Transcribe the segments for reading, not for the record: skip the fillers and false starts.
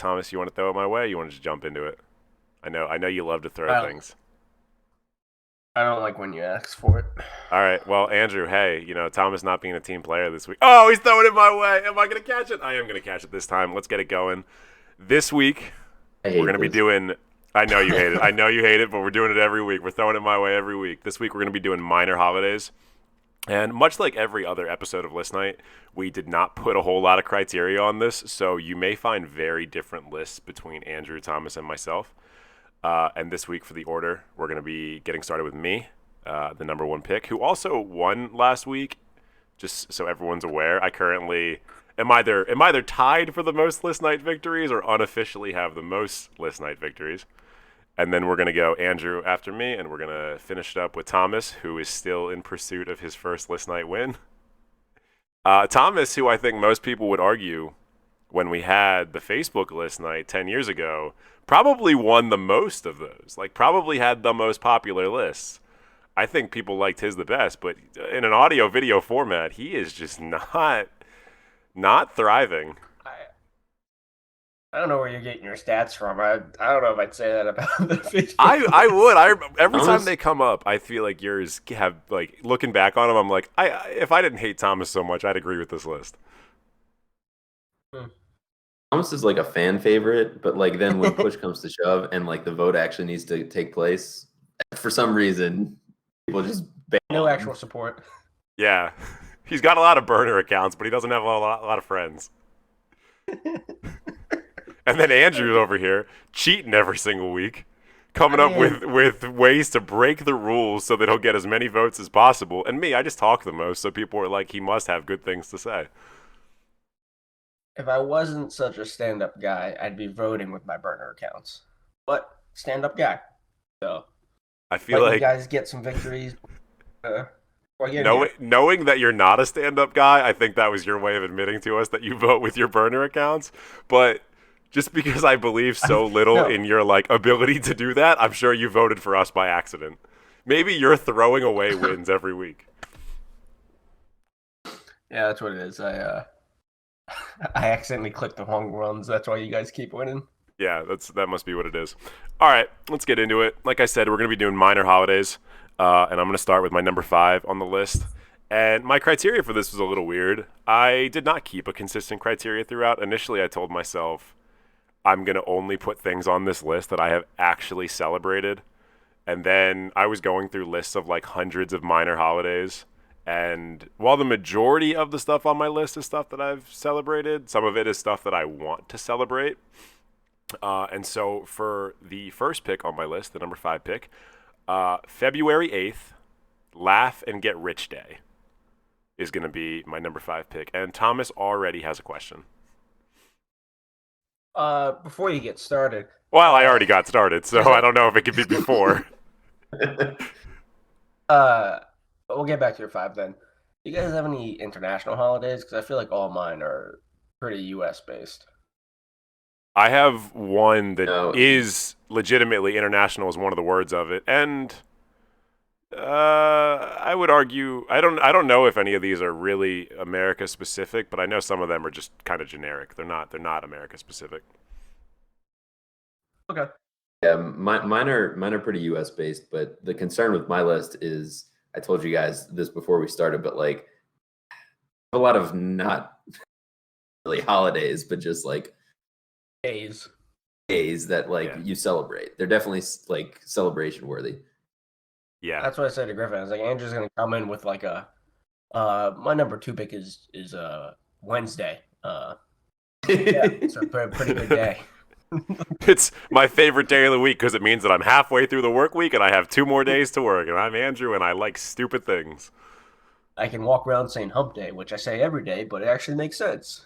Thomas, you want to throw it my way? Or you want to just jump into it? I know you love to throw I things. I don't like when you ask for it. All right. Well, Andrew, hey, Thomas not being a team player this week. Oh, he's throwing it my way. Am I going to catch it? I am going to catch it this time. Let's get it going. This week, I we're going hate to be this. doing. I know you hate it. I know you hate it, but we're doing it every week. We're throwing it my way every week. This week, we're going to be doing minor holidays. And much like every other episode of List Night, we did not put a whole lot of criteria on this, so you may find very different lists between Andrew, Thomas, and myself. And this week for the order, we're going to be getting started with me, the number one pick, who also won last week. Just so everyone's aware, I currently am either tied for the most List Night victories or unofficially have the most List Night victories. And then we're going to go Andrew after me, and we're going to finish it up with Thomas, who is still in pursuit of his first List Night win. Thomas, who I think most people would argue when we had the Facebook List Night 10 years ago, probably won the most of those. Like, probably had the most popular lists. I think people liked his the best, but in an audio-video format, he is just not thriving. I don't know where you're getting your stats from. I don't know if I'd say that about the Facebook. I would. Every time Thomas? they come up, I feel like yours have, like, looking back on them, I'm like, if I didn't hate Thomas so much, I'd agree with this list. Thomas is like a fan favorite, but like then when push comes to shove and like the vote actually needs to take place, for some reason, people just bail No on him. actual support. Yeah. He's got a lot of burner accounts, but he doesn't have a lot of friends. And then Andrew's over here cheating every single week, coming up with ways to break the rules so that he'll get as many votes as possible. And me, I just talk the most, so people are like, he must have good things to say. If I wasn't such a stand-up guy, I'd be voting with my burner accounts. But stand-up guy. So I feel let you like guys get some victories. Before I get here. knowing that you're not a stand-up guy, I think that was your way of admitting to us that you vote with your burner accounts. But just because I believe so little No. in your like ability to do that, I'm sure you voted for us by accident. Maybe you're throwing away wins every week. Yeah, that's what it is. I accidentally clicked the wrong runs. That's why you guys keep winning. Yeah, that must be what it is. All right, let's get into it. Like I said, we're going to be doing minor holidays, and I'm going to start with my number 5 on the list. And my criteria for this was a little weird. I did not keep a consistent criteria throughout. Initially, I told myself I'm going to only put things on this list that I have actually celebrated. And then I was going through lists of like hundreds of minor holidays. And while the majority of the stuff on my list is stuff that I've celebrated, some of it is stuff that I want to celebrate. And so for the first pick on my list, the number 5 pick, February 8th, Laugh and Get Rich Day is going to be my number 5 pick. And Thomas already has a question. Before you get started, Well, I already got started, so I don't know if it could be before. we'll get back to your 5 then. Do you guys have any international holidays? Because I feel like all mine are pretty U.S. based. I have one that is No. legitimately international is one of the words of it, and I would argue I don't know if any of these are really America specific, but I know some of them are just kind of generic. They're not America specific. Okay. Yeah, mine are pretty U.S. based, but the concern with my list is I told you guys this before we started, but like a lot of not really holidays, but just like Days. days that like you celebrate. They're definitely like celebration worthy. Yeah. That's what I said to Griffin. I was like, Andrew's gonna come in with like a my number 2 pick is Wednesday. Yeah, it's a pretty good day. It's my favorite day of the week because it means that I'm halfway through the work week and I have 2 more days to work. And I'm Andrew and I like stupid things. I can walk around saying hump day, which I say every day, but it actually makes sense.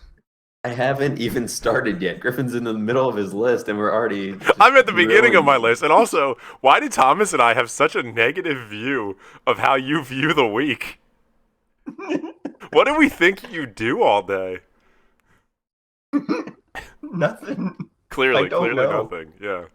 I haven't even started yet. Griffin's in the middle of his list, and we're already. I'm at the beginning of my list. And also, why do Thomas and I have such a negative view of how you view the week? What do we think you do all day? Nothing. Clearly I don't know. nothing. Yeah.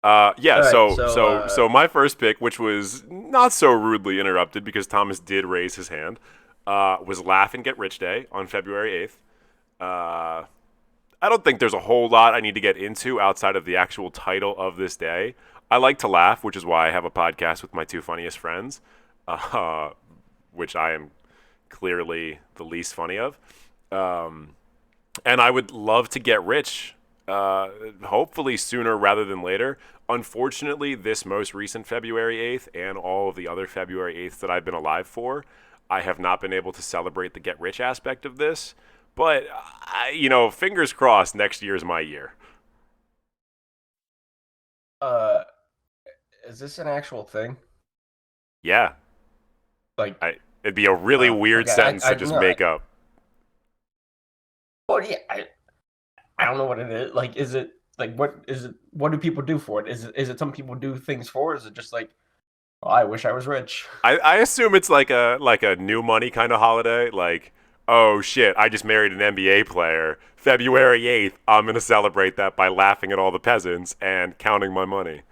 All right, So my first pick, which was not so rudely interrupted because Thomas did raise his hand, was Laugh and Get Rich Day on February 8th. I don't think there's a whole lot I need to get into outside of the actual title of this day. I like to laugh, which is why I have a podcast with my two funniest friends, which I am clearly the least funny of. And I would love to get rich, hopefully sooner rather than later. Unfortunately, this most recent February 8th and all of the other February 8th that I've been alive for, I have not been able to celebrate the get rich aspect of this. But, fingers crossed, next year is my year. Is this an actual thing? Yeah. Like, it'd be a really weird okay, sentence to just make up. Well, yeah, I don't know what it is. Like, is it like what is it? What do people do for it? Is it some people do things for? Is it just like, oh, I wish I was rich? I assume it's like a new money kind of holiday. Like, oh shit, I just married an NBA player. February 8th, I'm gonna celebrate that by laughing at all the peasants and counting my money.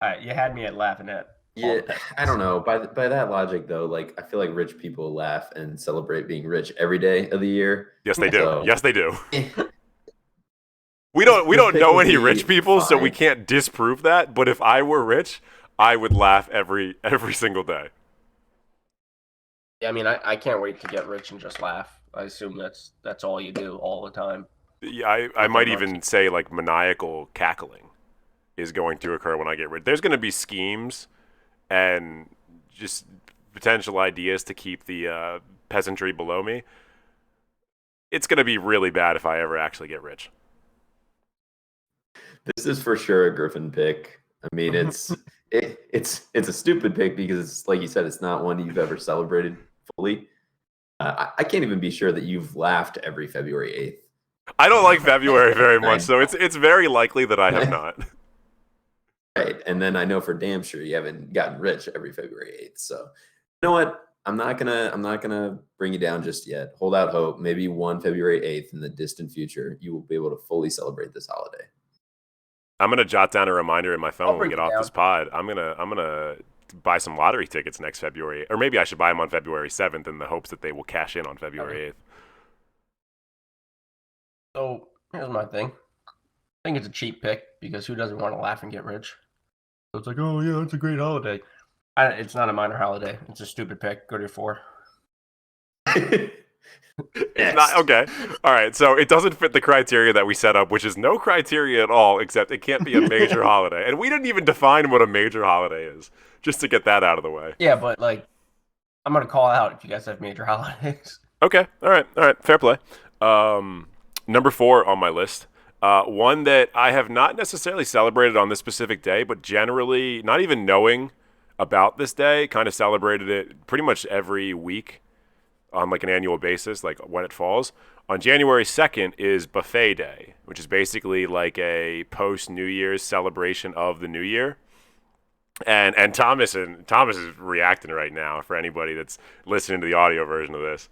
All right, you had me at laughing at. Yeah, I don't know. By that logic, though, like I feel like rich people laugh and celebrate being rich every day of the year. Yes, they do. So, yes, they do. We don't know any rich people, fine. so we can't disprove that. But if I were rich, I would laugh every single day. Yeah, I mean, I can't wait to get rich and just laugh. I assume that's all you do all the time. Yeah, I might even say like maniacal cackling is going to occur when I get rich. There's going to be schemes and just potential ideas to keep the peasantry below me. It's going to be really bad if I ever actually get rich. This is for sure a Griffin pick. I mean, it's a stupid pick because, like you said, it's not one you've ever celebrated fully. I can't even be sure that you've laughed every February 8th. I don't like February very much, so it's very likely that I have not. Right, and then I know for damn sure you haven't gotten rich every February 8th. So, you know what? I'm not gonna bring you down just yet. Hold out hope. Maybe one February 8th in the distant future, you will be able to fully celebrate this holiday. I'm gonna jot down a reminder in my phone when we bring get it off down. this pod. I'm gonna buy some lottery tickets next February, or maybe I should buy them on February 7th in the hopes that they will cash in on February 8th. So here's my thing. I think it's a cheap pick because who doesn't want to laugh and get rich? So it's like, oh yeah, it's a great holiday. It's not a minor holiday. It's a stupid pick. Go to your 4. It's not okay. All right, so it doesn't fit the criteria that we set up, which is no criteria at all, except it can't be a major holiday. And we didn't even define what a major holiday is, just to get that out of the way. Yeah, but like, I'm gonna call out if you guys have major holidays. Okay, all right, fair play. Number 4 on my list, one that I have not necessarily celebrated on this specific day, but generally, not even knowing about this day, kind of celebrated it pretty much every week on like an annual basis, like when it falls. On January 2nd is Buffet Day, which is basically like a post-New Year's celebration of the New Year. And Thomas is reacting right now for anybody that's listening to the audio version of this.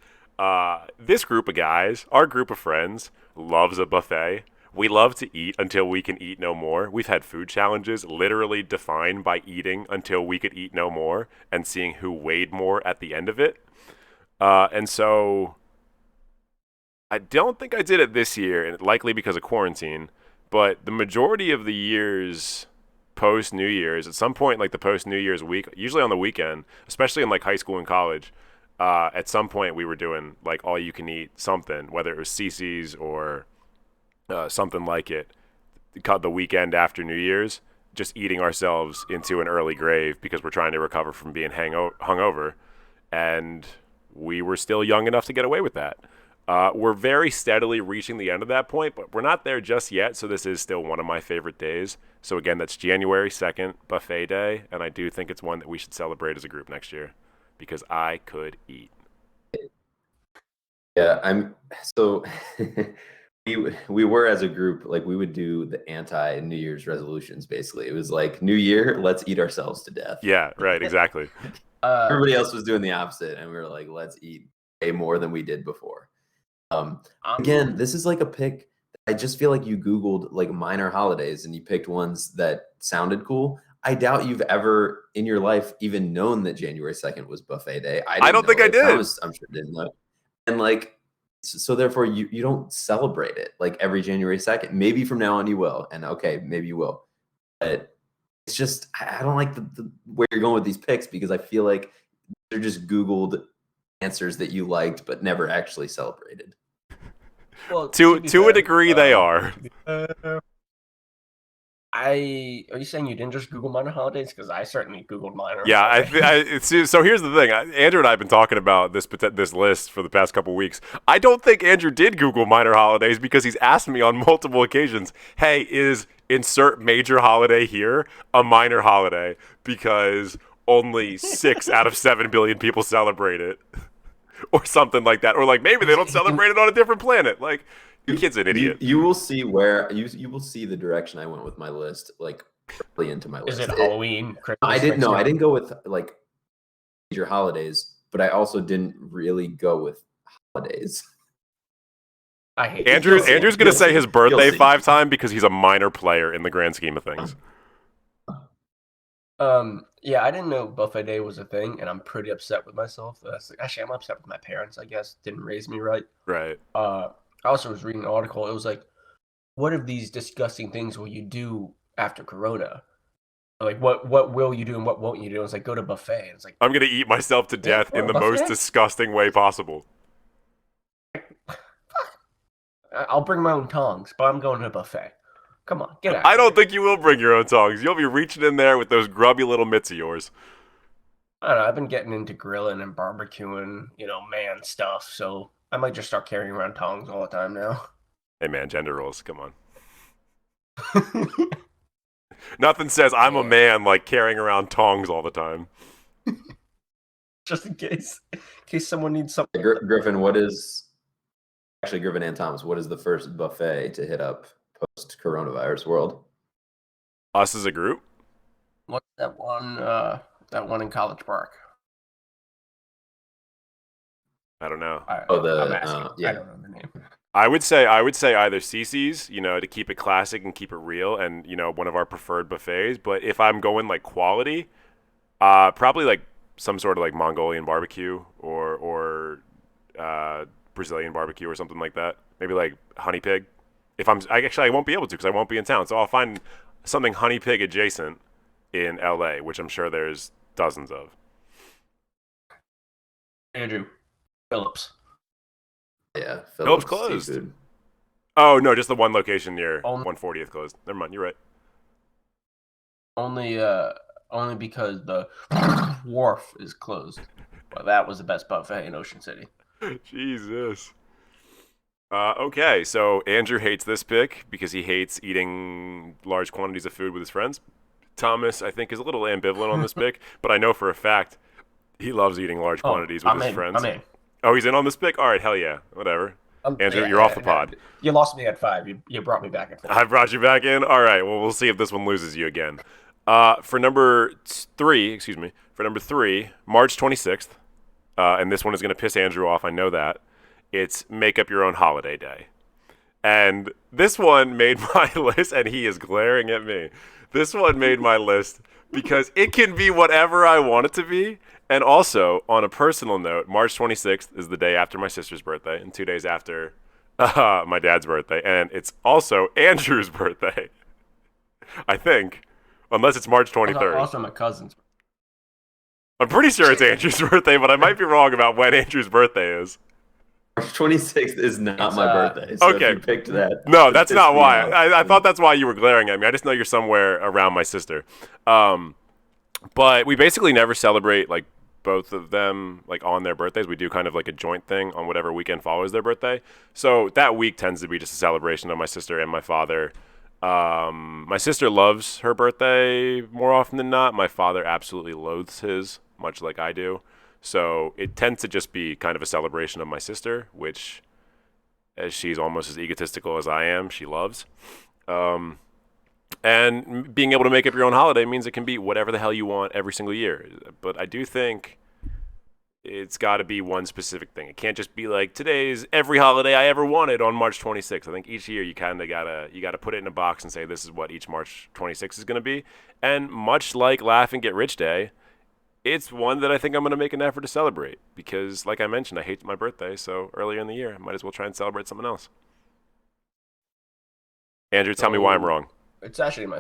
This group of guys, our group of friends, loves a buffet. We love to eat until we can eat no more. We've had food challenges literally defined by eating until we could eat no more and seeing who weighed more at the end of it. And so I don't think I did it this year, and likely because of quarantine, but the majority of the years post New Year's, at some point like the post New Year's week, usually on the weekend, especially in like high school and college, at some point we were doing like all you can eat something, whether it was CC's or something like it, the weekend after New Year's, just eating ourselves into an early grave because we're trying to recover from being hungover. And we were still young enough to get away with that. We're very steadily reaching the end of that point, but we're not there just yet, so this is still one of my favorite days. So again, that's January 2nd, Buffet Day, and I do think it's one that we should celebrate as a group next year because I could eat. Yeah, so we were as a group, like we would do the anti New Year's resolutions basically. It was like New Year, let's eat ourselves to death. Yeah, right, exactly. Everybody else was doing the opposite, and we were like, let's eat way more than we did before. Again, this is like a pick. I just feel like you Googled like minor holidays and you picked ones that sounded cool. I doubt you've ever in your life even known that January 2nd was Buffet Day. I don't think I did. I'm sure didn't know. And like, So therefore, you don't celebrate it like every January 2nd. Maybe from now on you will, and okay, maybe you will. But it's just I don't like the where you're going with these picks because I feel like they're just Googled answers that you liked but never actually celebrated. Well, To be a fair, degree, they are. Are you saying you didn't just Google minor holidays? Because I certainly Googled minor. Yeah, so here's the thing. Andrew and I have been talking about this list for the past couple weeks. I don't think Andrew did Google minor holidays because he's asked me on multiple occasions, hey, is insert major holiday here a minor holiday? Because only 6 out of 7 billion people celebrate it. Or something like that. Or like maybe they don't celebrate it on a different planet. Like, your kid's an idiot. You will see where you will see the direction I went with my list, like early into my list. Is it Halloween? Christmas, I didn't go with like major holidays, but I also didn't really go with holidays. I hate Andrew's gonna say his birthday 5 times because he's a minor player in the grand scheme of things. Yeah, I didn't know buffet day was a thing, and I'm pretty upset with myself. Actually, I'm upset with my parents. I guess didn't raise me right. Right. I also was reading an article. It was like, what of these disgusting things will you do after Corona? Like, what will you do and what won't you do? It's like, go to buffet. And it's like, I'm gonna eat myself to death in the most disgusting way possible. I'll bring my own tongs, but I'm going to a buffet. Come on, get out. I don't think you will bring your own tongs. You'll be reaching in there with those grubby little mitts of yours. I don't know. I've been getting into grilling and barbecuing, man stuff. So I might just start carrying around tongs all the time now. Hey man, gender roles, come on. Nothing says I'm a man like carrying around tongs all the time. Just in case someone needs something. Griffin, Griffin and Thomas, what is the first buffet to hit up post-coronavirus world? Us as a group? What's that one? That one in College Park. I don't know. I don't know the name. I would say either Cece's, to keep it classic and keep it real, and one of our preferred buffets. But if I'm going like quality, probably like some sort of like Mongolian barbecue or Brazilian barbecue or something like that. Maybe like honey pig. I won't be able to because I won't be in town. So I'll find something honey pig adjacent in LA, which I'm sure there's dozens of. Andrew, Phillips. Yeah, Phillips closed. Seafood. Oh no, just the one location near 140th closed. Never mind, you're right. Only because the wharf is closed. But that was the best buffet in Ocean City. Jesus. Okay, so Andrew hates this pick because he hates eating large quantities of food with his friends. Thomas, I think, is a little ambivalent on this pick, but I know for a fact he loves eating large quantities with his friends. I'm in. Oh, he's in on this pick? All right, hell yeah. Whatever. Andrew, you're off the pod. You lost me at 5. You brought me back at 4. I brought you back in? All right, well, we'll see if this one loses you again. For number 3, March 26th, and this one is going to piss Andrew off, I know that. It's make up your own holiday day. And this one made my list, and he is glaring at me. This one made my list because it can be whatever I want it to be. And also, on a personal note, March 26th is the day after my sister's birthday and 2 days after my dad's birthday. And it's also Andrew's birthday, I think, unless it's March 23rd. Also my cousin's. I'm pretty sure it's Andrew's birthday, but I might be wrong about when Andrew's birthday is. March 26th is not my birthday, so okay. If you picked that. No, that's not why. I thought that's why you were glaring at me. I just know you're somewhere around my sister. But we basically never celebrate, like, both of them, like, on their birthdays. We do kind of like a joint thing on whatever weekend follows their birthday. So that week tends to be just a celebration of my sister and my father. My sister loves her birthday more often than not. My father absolutely loathes his, much like I do. So it tends to just be kind of a celebration of my sister, which, as she's almost as egotistical as I am, she loves. And being able to make up your own holiday means it can be whatever the hell you want every single year. But I do think it's got to be one specific thing. It can't just be like today's every holiday I ever wanted on March 26th. I think each year you kind of gotta put it in a box and say this is what each March 26th is going to be. And much like Laugh and Get Rich Day, It's one that I think I'm going to make an effort to celebrate because, like I mentioned, I hate my birthday, so earlier in the year, I might as well try and celebrate something else. Andrew, tell me why I'm So wrong. it's actually my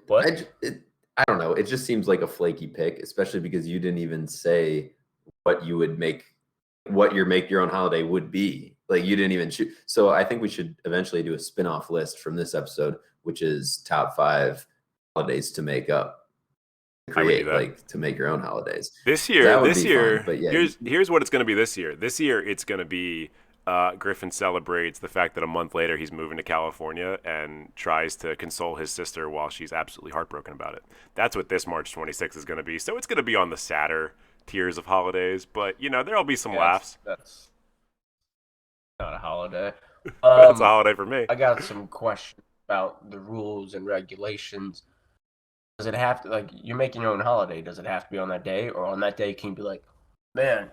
what? I don't know. It just seems like a flaky pick, especially because you didn't even say what you would make, what your make your own holiday would be. Like you didn't even choose. So I think we should eventually do a spin-off list from this episode, which is top 5 holidays to make up, I would do create, that. like to make your own holidays. This year, That would be fun. But yeah, here's what it's going to be this year. This year, it's going to be Griffin celebrates the fact that a month later he's moving to California and tries to console his sister while she's absolutely heartbroken about it. That's what this March 26th is going to be. So it's going to be on the sadder tiers of holidays, but there'll be some laughs. That's not a holiday. But it's a holiday for me. I got some questions about the rules and regulations. Does it have to, like, you're making your own holiday? Does it have to be on that day, or on that day can you be like, man,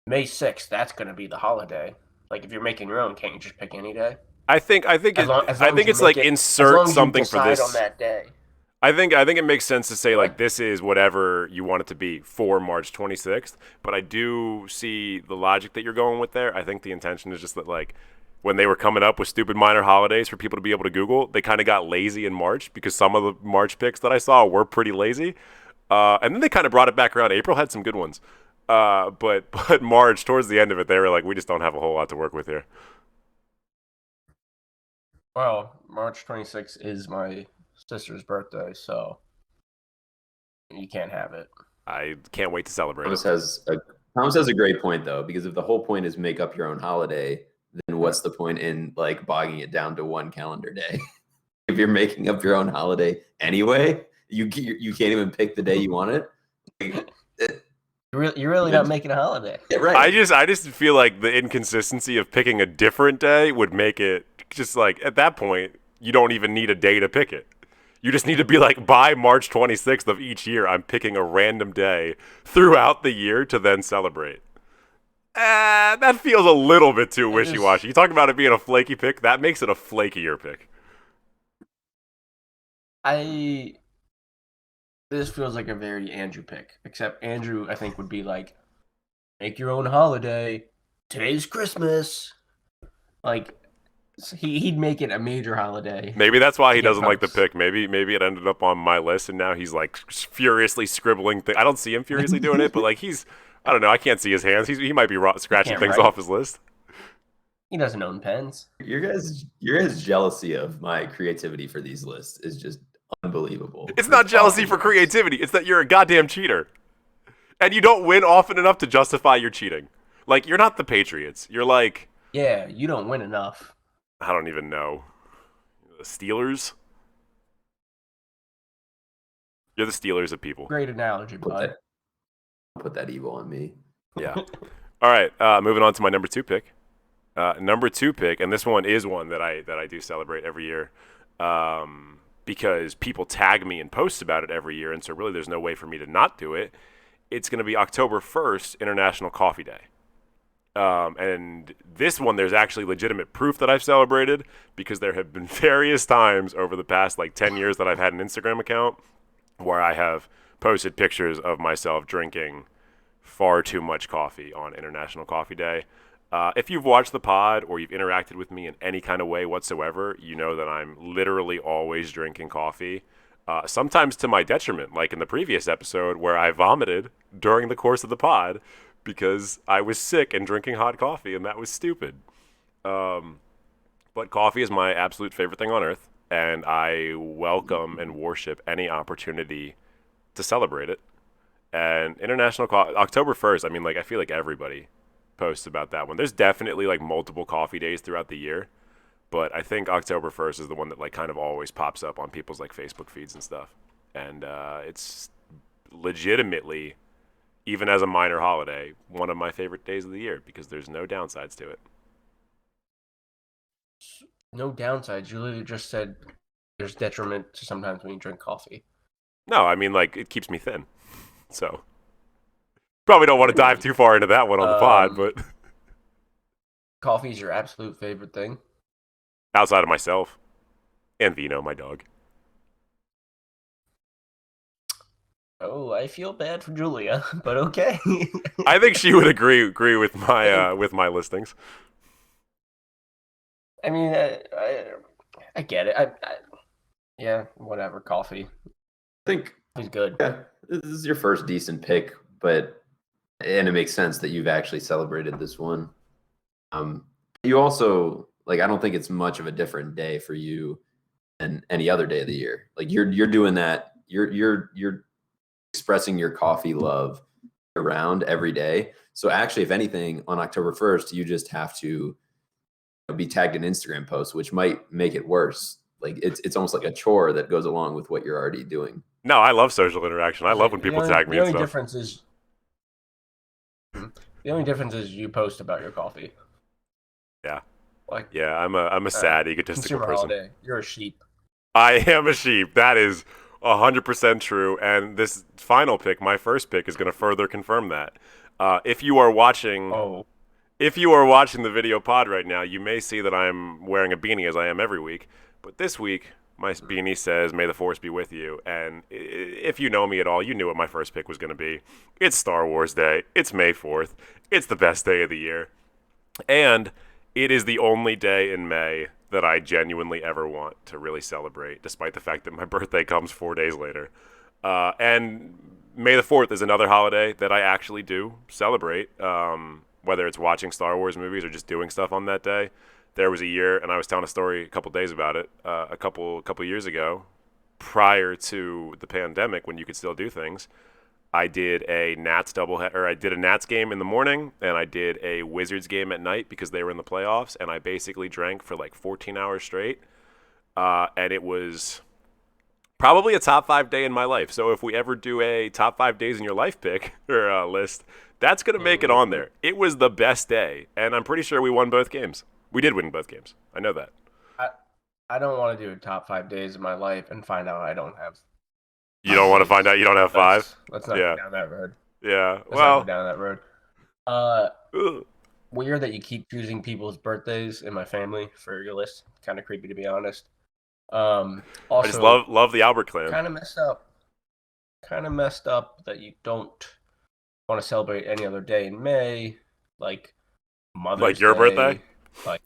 May 6th, that's gonna be the holiday? Like, if you're making your own, can't you just pick any day? I think it's like insert something for this on that day. I think it makes sense to say like this is whatever you want it to be for March 26th, but I do see the logic that you're going with there. I think the intention is just that like when they were coming up with stupid minor holidays for people to be able to Google, they kind of got lazy in March because some of the March picks that I saw were pretty lazy. And then they kind of brought it back around. April had some good ones. But March, towards the end of it, they were like, we just don't have a whole lot to work with here. Well, March 26th is my sister's birthday, so you can't have it. I can't wait to celebrate. Thomas has a great point though, because if the whole point is make up your own holiday, then what's the point in like bogging it down to one calendar day? If you're making up your own holiday anyway, you can't even pick the day you want it. Like, You're really not making a holiday. Yeah, right. I just feel like the inconsistency of picking a different day would make it just like at that point you don't even need a day to pick it. You just need to be like by March 26th of each year, I'm picking a random day throughout the year to then celebrate. That feels a little bit too wishy-washy. You talk about it being a flaky pick, that makes it a flakier pick. This feels like a very Andrew pick, except Andrew, I think, would be like, make your own holiday. Today's Christmas. Like, he'd make it a major holiday. Maybe that's why he doesn't like the pick. Maybe it ended up on my list, and now he's like furiously scribbling things. I don't see him furiously doing it, but like I don't know. I can't see his hands. He might be scratching things off his list. He doesn't own pens. Your guys' jealousy of my creativity for these lists is just unbelievable. It's not jealousy for creativity. It's that you're a goddamn cheater. And you don't win often enough to justify your cheating. Like, you're not the Patriots. You're like... Yeah, you don't win enough. I don't even know. The Steelers? You're the Steelers of people. Great analogy, bud. Put that evil on me. Yeah. All right, moving on to my number 2 pick. Number 2 pick, and this one is one that I do celebrate every year. Because people tag me and post about it every year, and so really there's no way for me to not do it. It's going to be October 1st, International Coffee Day. And this one, there's actually legitimate proof that I've celebrated because there have been various times over the past, 10 years that I've had an Instagram account where I have posted pictures of myself drinking far too much coffee on International Coffee Day. If you've watched the pod or you've interacted with me in any kind of way whatsoever, you know that I'm literally always drinking coffee, sometimes to my detriment, like in the previous episode where I vomited during the course of the pod because I was sick and drinking hot coffee, and that was stupid. But coffee is my absolute favorite thing on earth, and I welcome and worship any opportunity to celebrate it. And October 1st, I mean, I feel like everybody posts about that one. There's definitely multiple coffee days throughout the year, but I think October 1st is the one that kind of always pops up on people's Facebook feeds and stuff. And it's legitimately, even as a minor holiday, one of my favorite days of the year because there's no downsides to it. No downsides. You literally just said there's detriment to sometimes when you drink coffee. No, I mean it keeps me thin. So probably don't want to dive too far into that one on the pod, but coffee is your absolute favorite thing? Outside of myself and Vino, my dog. Oh, I feel bad for Julia, but okay. I think she would agree with my listings. I mean, I get it. Yeah, whatever. Coffee I think, is good. yeah, this is your first decent pick, and it makes sense that you've actually celebrated this one. You also like I don't think it's much of a different day for you than any other day of the year. Like you're doing that. You're expressing your coffee love around every day. So actually, if anything, on October 1st, you just have to be tagged in Instagram posts, which might make it worse. Like it's almost like a chore that goes along with what you're already doing. No, I love social interaction. I love when people tag me The and only stuff. difference is the only difference is you post about your coffee. Yeah, Like yeah. I'm a sad, egotistical consumer person. holiday. You're a sheep. I am a sheep. That is 100% true. And this final pick, my first pick, is going to further confirm that. If you are watching, Oh, if you are watching the video pod right now, you may see that I'm wearing a beanie as I am every week. But this week, my beanie says, "May the Force be with you." And if you know me at all, you knew what my first pick was going to be. It's Star Wars Day. It's May 4th. It's the best day of the year. And it is the only day in May that I genuinely ever want to really celebrate, despite the fact that my birthday comes 4 days later. And May the 4th is another holiday that I actually do celebrate, whether it's watching Star Wars movies or just doing stuff on that day. There was a year, and I was telling a story a couple days about it, a couple years ago, prior to the pandemic when you could still do things. I did a Nats I did a Nats game in the morning, and I did a Wizards game at night because they were in the playoffs, and I basically drank for like 14 hours straight, and it was probably a top 5 day in my life. So if we ever do a top 5 days in your life pick or list, that's gonna make it on there. It was the best day, and I'm pretty sure we won both games. We did win both games. I know that. I don't want to do a top 5 days of my life and find out I don't have. You don't want to find out you don't have five? Let's not Yeah. go down that road. Yeah. Let's not Well, go down that road. ugh. Weird that you keep choosing people's birthdays in my family for your list. Kind of creepy, to be honest. Also, I just love the Albert clan. kind of messed up. Kind of messed up that you don't want to celebrate any other day in May, like Mother's Like your Day, birthday? like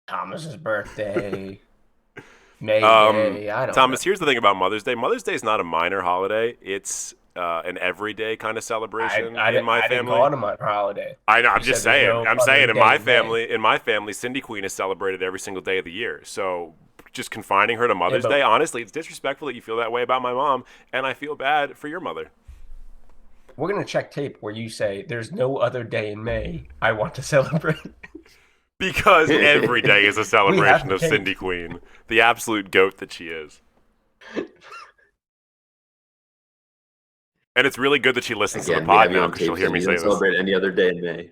Thomas's birthday, May Day. I don't Thomas, know. here's the thing about Mother's Day. Mother's Day is not a minor holiday. It's an everyday kind of celebration in my I didn't family. call it a minor holiday. I know. I'm You just said there's saying. no I'm other saying in day my in May. family, Cindy Queen is celebrated every single day of the year. So just confining her to Mother's but- Day, honestly, it's disrespectful that you feel that way about my mom, and I feel bad for your mother. We're gonna check tape where you say there's no other day in May I want to celebrate. Because every day is a celebration the of tape. Cindy Queen, the absolute goat that she is. And it's really good that she listens to Again, the we pod have you now on because she'll tape hear saying me you say don't this. celebrate any other day in May.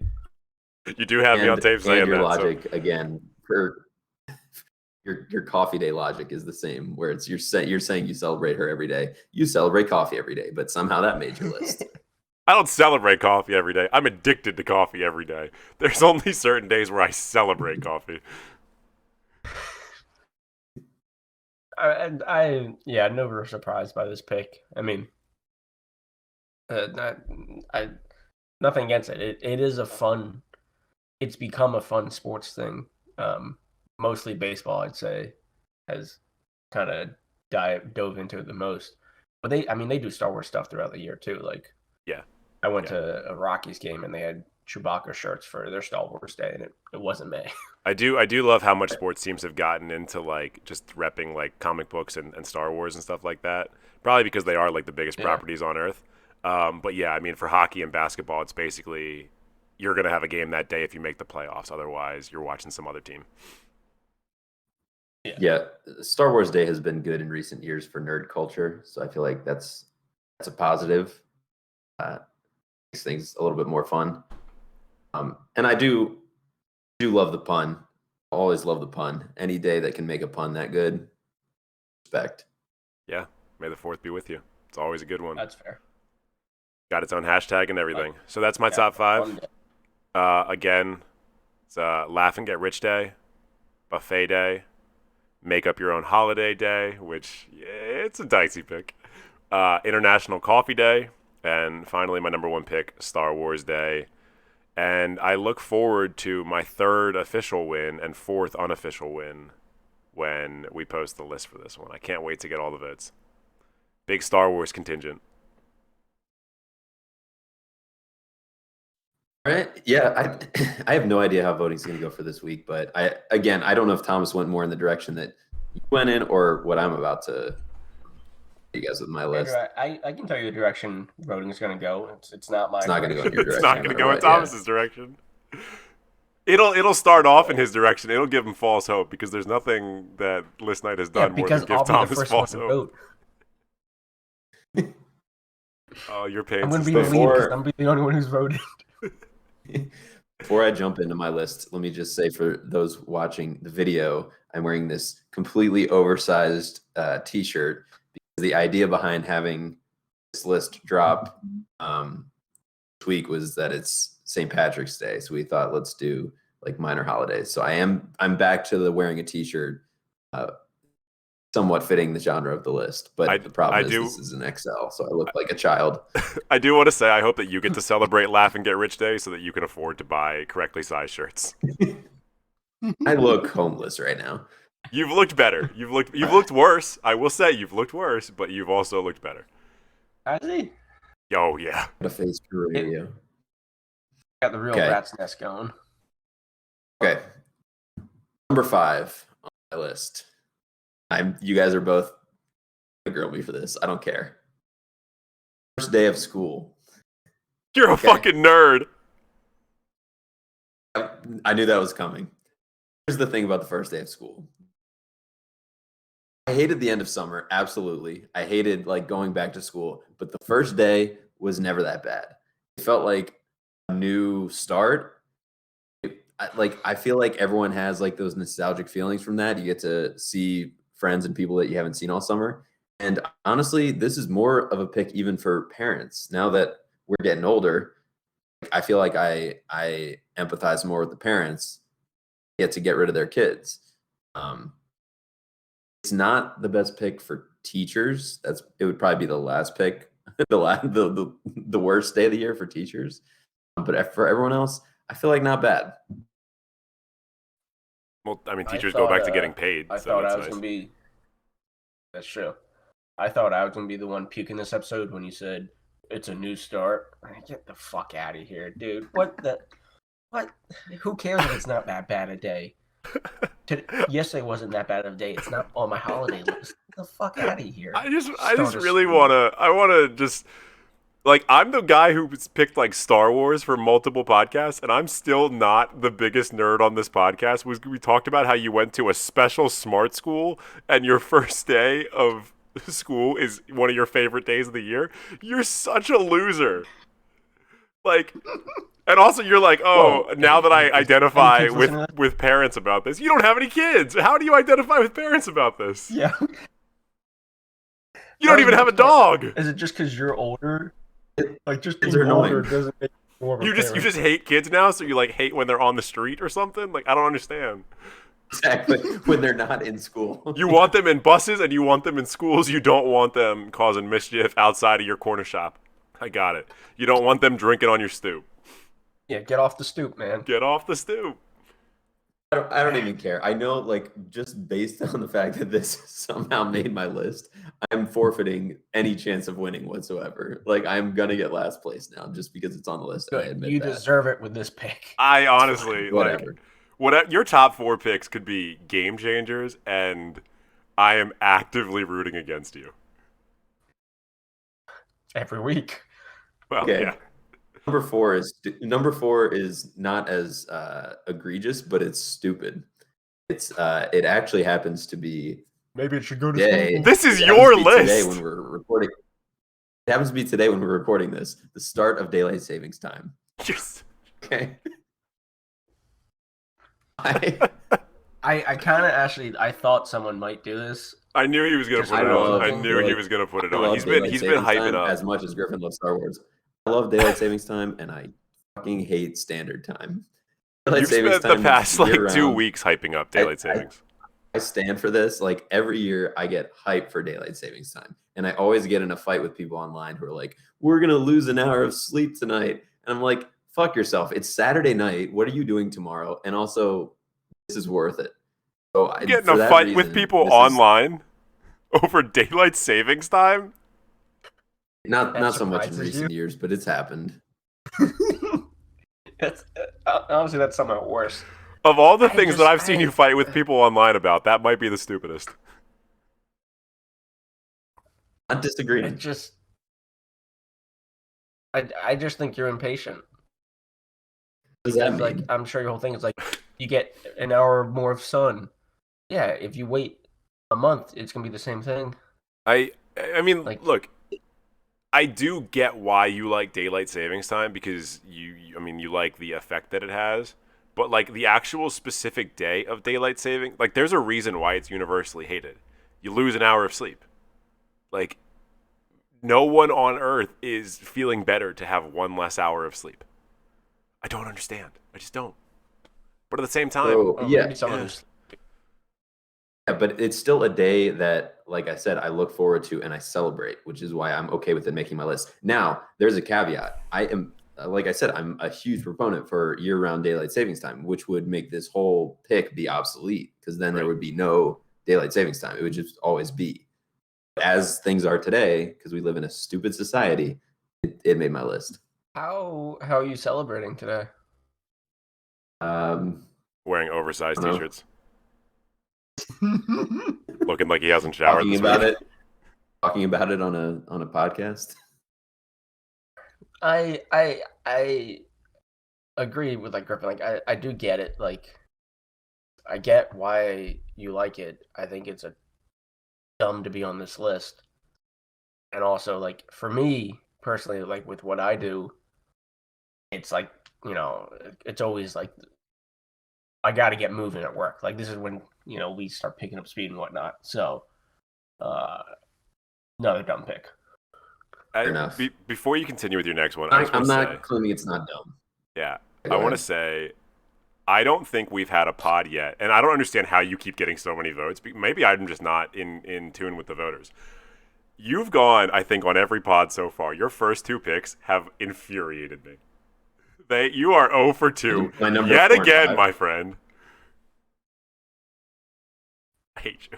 You do have me on tape saying and your that. logic again for your coffee day logic is the same, where it's you're saying you celebrate her every day. You celebrate coffee every day, but somehow that made your list. I don't celebrate coffee every day. I'm addicted to coffee every day. There's only certain days where I celebrate coffee. Never surprised by this pick. I mean, nothing against it. It is a fun. It's become a fun sports thing. Mostly baseball, I'd say, has kind of dove into it the most. But they do Star Wars stuff throughout the year too. Like, Yeah. I went to a Rockies game and they had Chewbacca shirts for their Star Wars Day, and it wasn't May. I do love how much sports teams have gotten into like just repping like comic books and Star Wars and stuff like that. Probably because they are like the biggest properties on Earth. But yeah, I mean for hockey and basketball, it's basically you're gonna have a game that day if you make the playoffs. Otherwise, you're watching some other team. Yeah, Star Wars Day has been good in recent years for nerd culture, so I feel like that's a positive. Makes things a little bit more fun. And I do love the pun. Always love the pun. Any day that can make a pun that good, respect. Yeah, may the 4th be with you. It's always a good one. That's fair. Got its own hashtag and everything. So that's my top 5. Again, it's Laugh and Get Rich Day, Buffet Day, Make Up Your Own Holiday Day, which it's a dicey pick. International Coffee Day, and finally my number one pick, Star Wars Day. And I look forward to my third official win and fourth unofficial win when we post the list for this one. I can't wait to get all the votes. Big Star Wars contingent. All right. Yeah, I have no idea how voting's going to go for this week, but I don't know if Thomas went more in the direction that you went in or what I'm about to you guys with my list. I can tell you the direction voting is going to go. It's not my. It's not going to go in your direction. It's not going to go in Thomas's direction. It'll start off in his direction. It'll give him false hope because there's nothing that List Night has done more than give Thomas false hope. Oh, your pain. I'm going to be the lead because I'm going to be the only one who's voted. Before I jump into my list, let me just say for those watching the video, I'm wearing this completely oversized T-shirt because the idea behind having this list drop this week was that it's St. Patrick's Day, so we thought let's do like minor holidays. So I'm back to the wearing a T-shirt, somewhat fitting the genre of the list. But the problem is this is an XL, so I look like a child. I do want to say I hope that you get to celebrate Laugh and Get Rich Day so that you can afford to buy correctly sized shirts. I look homeless right now. You've looked better. You've looked worse. I will say you've looked worse, but you've also looked better. I see. Oh yeah. What a face for radio. Got the real rat's nest going. Okay. Number 5 on my list. You guys are both gonna grill me for this. I don't care. First day of school. You're a fucking nerd. I knew that was coming. Here's the thing about the first day of school. I hated the end of summer, absolutely. I hated like going back to school, but the first day was never that bad. It felt like a new start. I feel like everyone has like those nostalgic feelings from that. You get to see friends and people that you haven't seen all summer. And honestly, this is more of a pick even for parents. Now that we're getting older, I feel like I empathize more with the parents, get to get rid of their kids. It's not the best pick for teachers. It would probably be the last pick, the worst day of the year for teachers. But for everyone else, I feel like not bad. Well, I mean, teachers go back to getting paid. I thought I was going to be. That's true. I thought I was going to be the one puking this episode when you said it's a new start. Get the fuck out of here, dude. What? Who cares if it's not that bad a day? Yesterday wasn't that bad of a day. It's not on my holiday list. Get the fuck out of here. I just really want to just. Like, I'm the guy who's picked, like, Star Wars for multiple podcasts, and I'm still not the biggest nerd on this podcast. We talked about how you went to a special smart school, and your first day of school is one of your favorite days of the year. You're such a loser. Like, and also you're like, now that I identify with parents about this. You don't have any kids. How do you identify with parents about this? Yeah. You don't even have a dog. Is it just because you're older? Like, just being older doesn't make you more of a you just hate kids now, so you like hate when they're on the street or something? Like, I don't understand. Exactly. When they're not in school. You want them in buses and you want them in schools. You don't want them causing mischief outside of your corner shop. I got it. You don't want them drinking on your stoop. Yeah, get off the stoop, man. Get off the stoop. I don't even care. I know, like, just based on the fact that this somehow made my list, I'm forfeiting any chance of winning whatsoever. Like, I'm going to get last place now just because it's on the list. Good. I admit you that. deserve it with this pick. I honestly, whatever. Your top 4 picks could be game changers, and I am actively rooting against you. Every week. Well, okay. Yeah. Number four is not as egregious, but it's stupid. It actually happens to be. Maybe it should go to school. This is your list. Today when we're recording, it happens to be today when we're recording this, the start of daylight savings time. Yes. Okay. I kind of actually I thought someone might do this. I knew he was gonna put it on. I knew he was gonna put it on. He's been hyping it up as much as Griffin loves Star Wars. I love daylight savings time, and I fucking hate standard time. You've spent the past like 2 weeks hyping up daylight savings. I stand for this. Like every year I get hyped for daylight savings time. And I always get in a fight with people online who are like, we're going to lose an hour of sleep tonight. And I'm like, fuck yourself. It's Saturday night. What are you doing tomorrow? And also, this is worth it. So Get in for a that fight reason, with people this is online over daylight savings time? not so much in surprises recent years, but it's happened. That's honestly, that's some of the worst. Of all the things that I've seen you fight with people online about, that might be the stupidest. Not disagreeing. It just, I just think you're impatient. What does that mean? Like, I'm sure your whole thing is like, you get an hour more of sun. Yeah, if you wait a month, it's gonna be the same thing. I mean, Like- look, I do get why you like daylight savings time because you like the effect that it has. But like the actual specific day of daylight saving, like there's a reason why it's universally hated. You lose an hour of sleep. Like no one on earth is feeling better to have one less hour of sleep. I don't understand. I just don't. But at the same time, So, yeah, maybe some of those- yeah, but it's still a day that, like I said, I look forward to and I celebrate, which is why I'm okay with it making my list. Now, there's a caveat. I am, like I said, I'm a huge proponent for year-round daylight savings time, which would make this whole pick be obsolete because then there would be no daylight savings time. It would just always be. As things are today, because we live in a stupid society, it made my list. How are you celebrating today? wearing oversized I don't know. t-shirts, looking like he hasn't showered talking this about week. it, talking about it on a podcast. I agree with like Griffin. Like I do get it. Like I get why you like it. I think it's a dumb to be on this list. And also like for me personally, like with what I do, it's like, you know, it's always like I got to get moving at work. Like this is when, you know, we start picking up speed and whatnot. So another dumb pick. Fair enough. Before you continue with your next one, I just I'm want to not say, claiming it's not dumb. yeah, Go I want to ahead. say, I don't think we've had a pod yet, and I don't understand how you keep getting so many votes. Maybe I'm just not in tune with the voters. You've gone, I think, on every pod so far. Your first two picks have infuriated me. You are 0 for 2 My number yet 4 and again, 5. my friend. I hate you.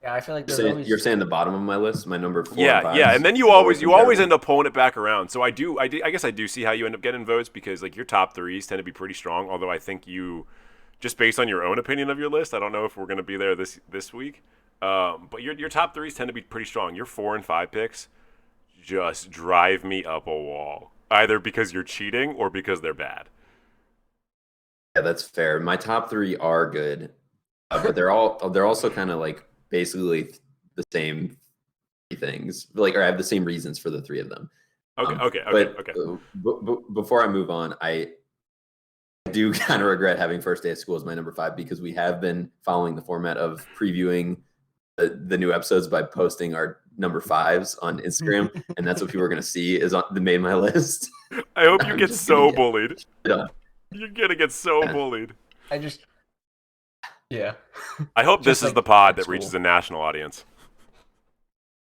Yeah, I feel like there's You're saying, always you're saying the bottom of my list, my number 4 and Yeah, 5. yeah, and then you is always comparable. end up pulling it back around. So I guess I do see how you end up getting votes because like your top threes tend to be pretty strong. Although I think you, just based on your own opinion of your list, I don't know if we're going to be there this week. But your top threes tend to be pretty strong. Your 4 and 5 picks just drive me up a wall, either because you're cheating or because they're bad. Yeah, that's fair. My top 3 are good, but they're also kind of like basically the same things, like, or I have the same reasons for the 3 of them. Okay. Before I move on, I do kind of regret having first day of school as my number 5 because we have been following the format of previewing the new episodes by posting our number 5s on Instagram, and that's what people are going to see is on the made my list. I hope you I'm get just so gonna get- bullied. Yeah. You're gonna get so bullied. yeah. I hope this Just is like the pod at that school. reaches a national audience.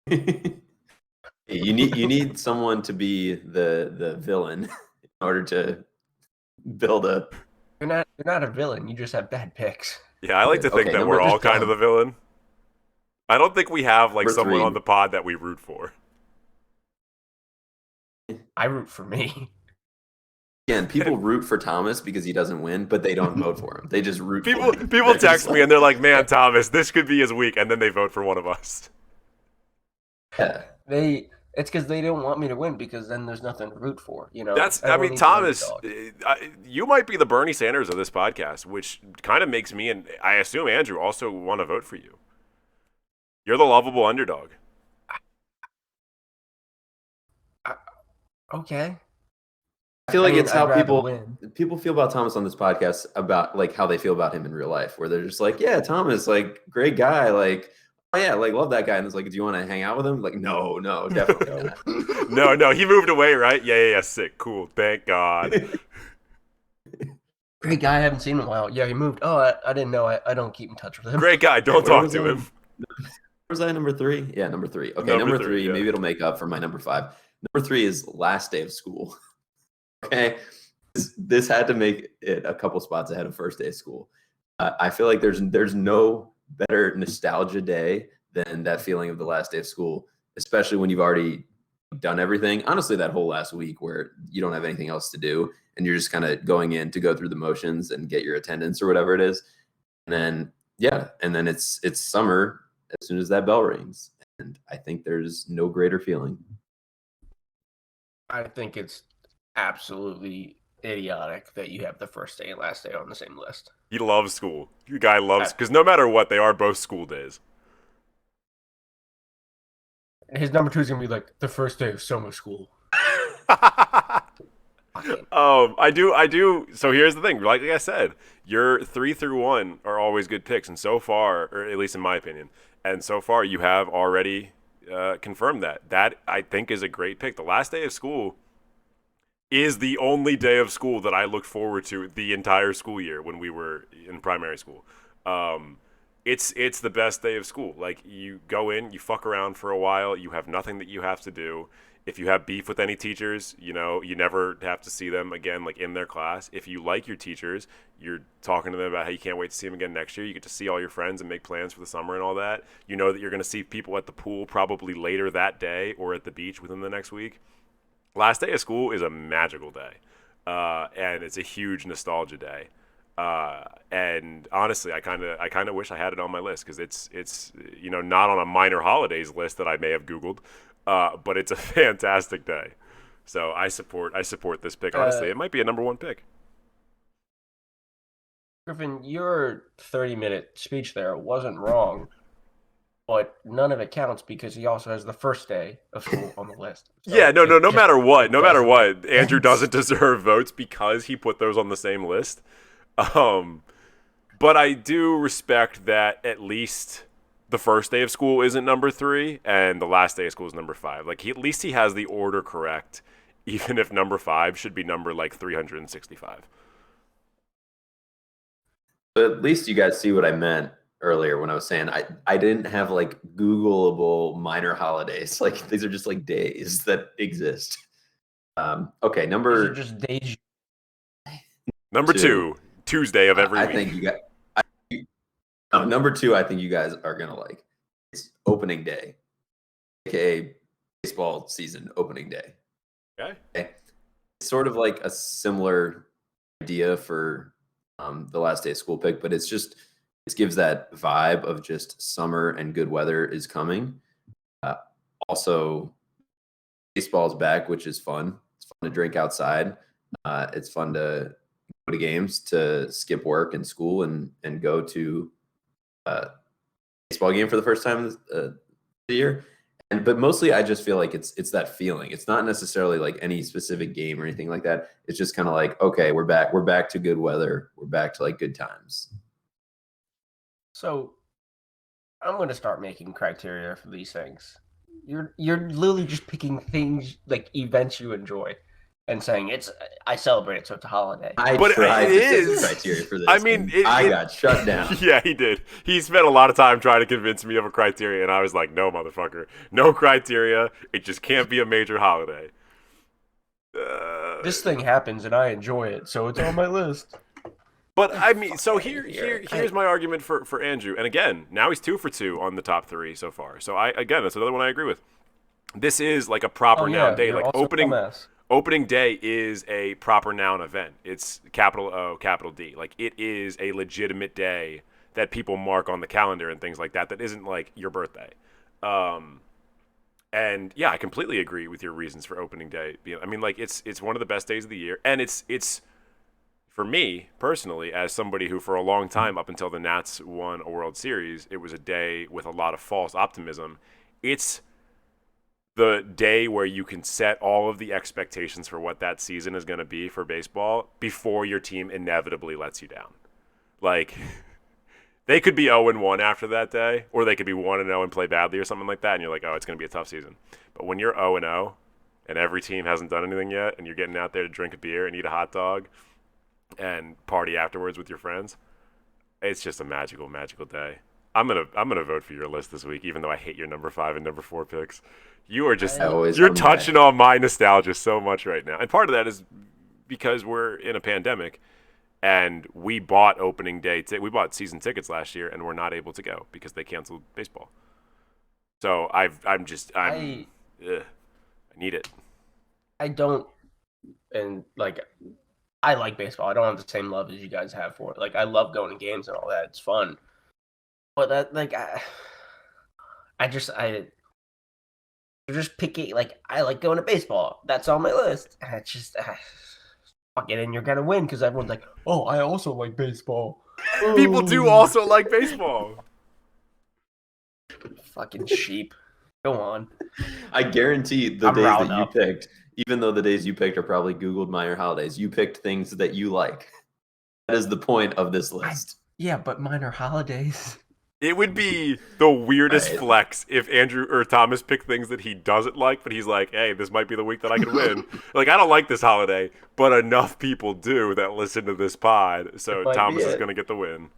You need someone to be the villain in order to build a. You're not a villain. You just have bad picks. Yeah, I like to think Okay, that number- we're all just kind of the villain. I don't think we have like Number someone 3. on the pod that we root for. I root for me. Again, people root for Thomas because he doesn't win, but they don't vote for him. They just root People for him. people They're just text me and they're like, "Man, Thomas, this could be his week," and then they vote for one of us. Yeah. It's because they don't want me to win because then there's nothing to root for. You know. I Everyone mean, needs an Thomas, underdog. you might be the Bernie Sanders of this podcast, which kind of makes me and I assume Andrew also want to vote for you. You're the lovable underdog. Okay. I feel like it's how I'd rather people win. feel about Thomas on this podcast about like how they feel about him in real life, where they're just like, yeah, Thomas, like great guy, like oh yeah, like love that guy, and it's like, do you want to hang out with him? Like, no, definitely not. No, he moved away, right? Yeah, sick, cool, thank God. Great guy, I haven't seen him in a while. Yeah, he moved. Oh, I didn't know. I don't keep in touch with him. Great guy. Don't Where talk was to I? him. Was I number 3? Yeah, number 3. Okay, Number number three, 3. yeah. Maybe it'll make up for my number 5. Number 3 is last day of school. Okay, this had to make it a couple spots ahead of first day of school. I feel like there's no better nostalgia day than that feeling of the last day of school, especially when you've already done everything. Honestly, that whole last week where you don't have anything else to do and you're just kind of going in to go through the motions and get your attendance or whatever it is. And then and then it's summer as soon as that bell rings. And I think there's no greater feeling. I think it's absolutely idiotic that you have the first day and last day on the same list. He loves school. The guy loves, because no matter what, they are both school days. His number 2 is gonna be like the first day of summer school. I do. So here's the thing. Like I said, your 3 through 1 are always good picks, and so far, or at least in my opinion, and so far you have already confirmed that. That I think is a great pick. The last day of school is the only day of school that I looked forward to the entire school year when we were in primary school. It's the best day of school. Like, you go in, you fuck around for a while, you have nothing that you have to do. If you have beef with any teachers, you never have to see them again, like in their class. If you like your teachers, you're talking to them about how you can't wait to see them again next year. You get to see all your friends and make plans for the summer and all that. You know that you're going to see people at the pool probably later that day or at the beach within the next week. Last day of school is a magical day, and it's a huge nostalgia day. And honestly, I kind of wish I had it on my list, because it's not on a minor holidays list that I may have Googled, but it's a fantastic day. So I support this pick. Honestly, it might be a number 1 pick. Griffin, your 30-minute speech there wasn't wrong, but none of it counts because he also has the first day of school on the list. So Yeah, no matter what, doesn't Andrew doesn't deserve votes because he put those on the same list. But I do respect that at least the first day of school isn't number 3 and the last day of school is number 5. Like, at least he has the order correct, even if number 5 should be number like 365. But at least you guys see what I meant earlier when I was saying I didn't have like Googleable minor holidays. Like, these are just like days that exist. Okay, These number are just days. Number 2, Tuesday of every I week. think you got number 2. I think you guys are gonna like. It's opening day, aka baseball season opening day. Okay. It's sort of like a similar idea for the last day of school pick, but it gives that vibe of just summer and good weather is coming. Also, baseball's back, which is fun. It's fun to drink outside. It's fun to go to games, to skip work and school and go to a baseball game for the first time the year. But mostly, I just feel like it's that feeling. It's not necessarily like any specific game or anything like that. It's just kind of like, okay, we're back. We're back to good weather. We're back to like good times. So I'm going to start making criteria for these things. You're literally just picking things, like events you enjoy, and saying I celebrate it, so it's a holiday. I But tried it to set is. the criteria for this. I mean, and I got shut down. Yeah, he did. He spent a lot of time trying to convince me of a criteria, and I was like, no, motherfucker. No criteria. It just can't be a major holiday. This thing happens, and I enjoy it, so it's on my list. But I mean, so here's my argument for Andrew. And again, now he's 2 for 2 on the top 3 so far. So that's another one I agree with. This is like a proper noun day. Like, opening day is a proper noun event. It's capital O, capital D. Like, it is a legitimate day that people mark on the calendar and things like that. That isn't like your birthday. And yeah, I completely agree with your reasons for opening day. I mean, like, it's one of the best days of the year, and it's for me personally, as somebody who for a long time, up until the Nats won a World Series, it was a day with a lot of false optimism. It's the day where you can set all of the expectations for what that season is going to be for baseball before your team inevitably lets you down. Like, they could be 0-1 after that day, or they could be 1-0 and play badly or something like that, and you're like, oh, it's going to be a tough season. But when you're 0-0 and every team hasn't done anything yet, and you're getting out there to drink a beer and eat a hot dog, and party afterwards with your friends. It's just a magical, magical day. I'm gonna vote for your list this week, even though I hate your number 5 and number 4 picks. You are just you're touching on my nostalgia so much right now, and part of that is because we're in a pandemic, and we bought opening day. We bought season tickets last year, and we're not able to go because they canceled baseball. So I need it. I don't, and like, I like baseball. I don't have the same love as you guys have for it. Like, I love going to games and all that. It's fun. But that, like, you're just picky. Like, I like going to baseball. That's on my list. And it's just, fuck it, and you're gonna win because everyone's like, oh, I also like baseball. People do also like baseball. Fucking sheep. Go on. I guarantee the days that you picked, even though the days you picked are probably Googled minor holidays, you picked things that you like. That is the point of this list. Yeah, but minor holidays. It would be the weirdest flex if Andrew or Thomas picked things that he doesn't like, but he's like, hey, this might be the week that I can win. Like, I don't like this holiday, but enough people do that listen to this pod, so Thomas is going to get the win.